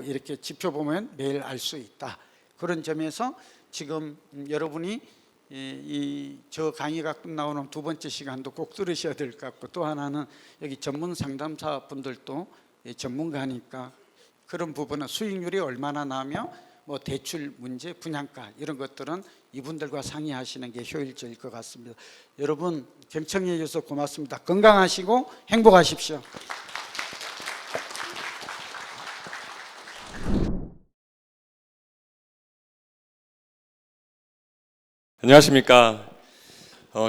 이렇게 지표 보면 매일 알 수 있다. 그런 점에서 지금 여러분이 저 강의가 끝나오는 2번째 시간도 꼭 들으셔야 될 것 같고, 또 하나는 여기 전문 상담사 분들도 전문가니까 그런 부분은 수익률이 얼마나 나며 대출 문제, 분양가 이런 것들은 이분들과 상의하시는 게 효율적일 것 같습니다. 여러분 경청해 주셔서 고맙습니다. 건강하시고 행복하십시오. 안녕하십니까.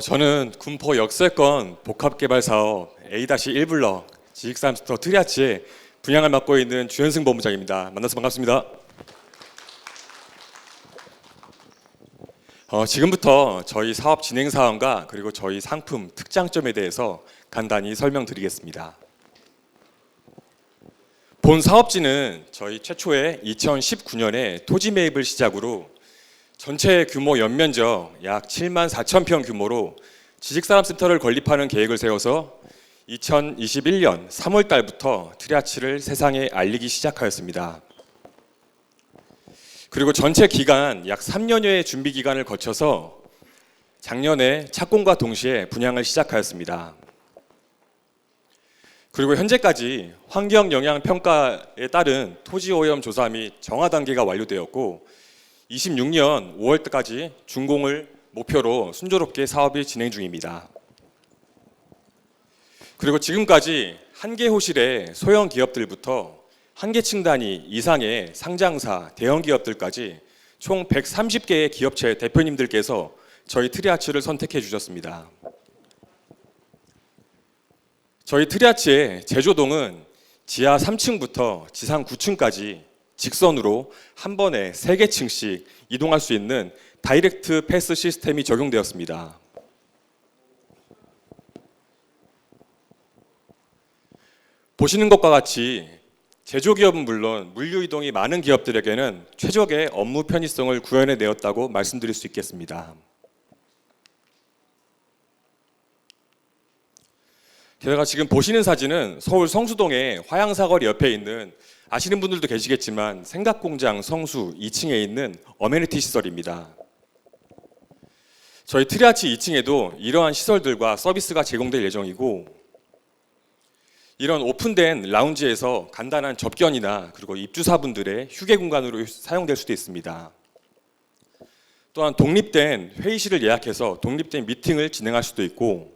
저는 군포 역세권 복합개발사업 A-1블럭 지식산업센터 트리아치의 분양을 맡고 있는 주현승 본부장입니다. 만나서 반갑습니다. 지금부터 저희 사업 진행 사항과 그리고 저희 상품 특장점에 대해서 간단히 설명드리겠습니다. 본 사업지는 저희 최초의 2019년에 토지 매입을 시작으로 전체 규모 연면적 약 7만 4천 평 규모로 지식산업센터를 건립하는 계획을 세워서 2021년 3월 달부터 트리아치를 세상에 알리기 시작하였습니다. 그리고 전체 기간 약 3년여의 준비 기간을 거쳐서 작년에 착공과 동시에 분양을 시작하였습니다. 그리고 현재까지 환경영향평가에 따른 토지오염 조사 및 정화 단계가 완료되었고 26년 5월 때까지 준공을 목표로 순조롭게 사업이 진행 중입니다. 그리고 지금까지 한개 호실의 소형 기업들부터 한개 층 단위 이상의 상장사, 대형 기업들까지 총 130개의 기업체 대표님들께서 저희 트리아치를 선택해 주셨습니다. 저희 트리아치의 제조동은 지하 3층부터 지상 9층까지 직선으로 한 번에 3개 층씩 이동할 수 있는 다이렉트 패스 시스템이 적용되었습니다. 보시는 것과 같이 제조기업은 물론 물류 이동이 많은 기업들에게는 최적의 업무 편의성을 구현해 내었다고 말씀드릴 수 있겠습니다. 게다가 지금 보시는 사진은 서울 성수동의 화양사거리 옆에 있는, 아시는 분들도 계시겠지만 생각공장 성수 2층에 있는 어메니티 시설입니다. 저희 트리아치 2층에도 이러한 시설들과 서비스가 제공될 예정이고, 이런 오픈된 라운지에서 간단한 접견이나 그리고 입주사분들의 휴게 공간으로 사용될 수도 있습니다. 또한 독립된 회의실을 예약해서 독립된 미팅을 진행할 수도 있고,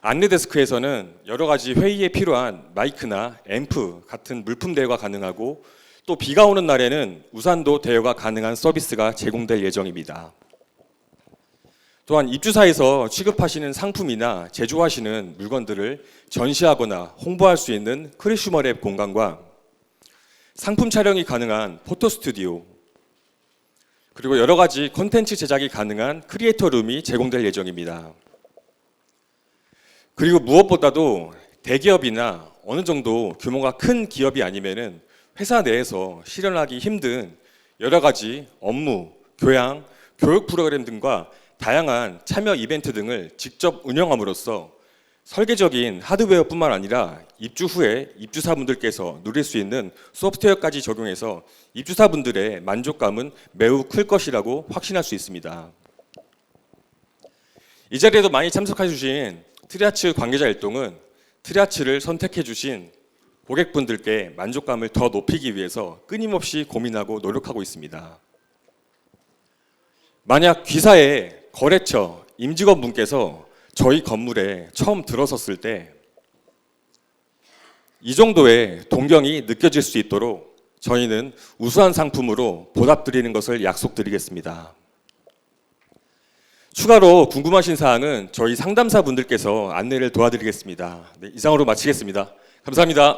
안내 데스크에서는 여러 가지 회의에 필요한 마이크나 앰프 같은 물품 대여가 가능하고, 또 비가 오는 날에는 우산도 대여가 가능한 서비스가 제공될 예정입니다. 또한 입주사에서 취급하시는 상품이나 제조하시는 물건들을 전시하거나 홍보할 수 있는 크리슈머랩 공간과 상품 촬영이 가능한 포토 스튜디오, 그리고 여러 가지 콘텐츠 제작이 가능한 크리에이터 룸이 제공될 예정입니다. 그리고 무엇보다도 대기업이나 어느 정도 규모가 큰 기업이 아니면은 회사 내에서 실현하기 힘든 여러 가지 업무, 교양, 교육 프로그램 등과 다양한 참여 이벤트 등을 직접 운영함으로써 설계적인 하드웨어뿐만 아니라 입주 후에 입주사분들께서 누릴 수 있는 소프트웨어까지 적용해서 입주사분들의 만족감은 매우 클 것이라고 확신할 수 있습니다. 이 자리에도 많이 참석해 주신 트리아츠 관계자 일동은 트리아츠를 선택해 주신 고객분들께 만족감을 더 높이기 위해서 끊임없이 고민하고 노력하고 있습니다. 만약 귀사의 거래처 임직원분께서 저희 건물에 처음 들어섰을 때 이 정도의 동경이 느껴질 수 있도록 저희는 우수한 상품으로 보답드리는 것을 약속드리겠습니다. 추가로 궁금하신 사항은 저희 상담사 분들께서 안내를 도와드리겠습니다. 네, 이상으로 마치겠습니다. 감사합니다.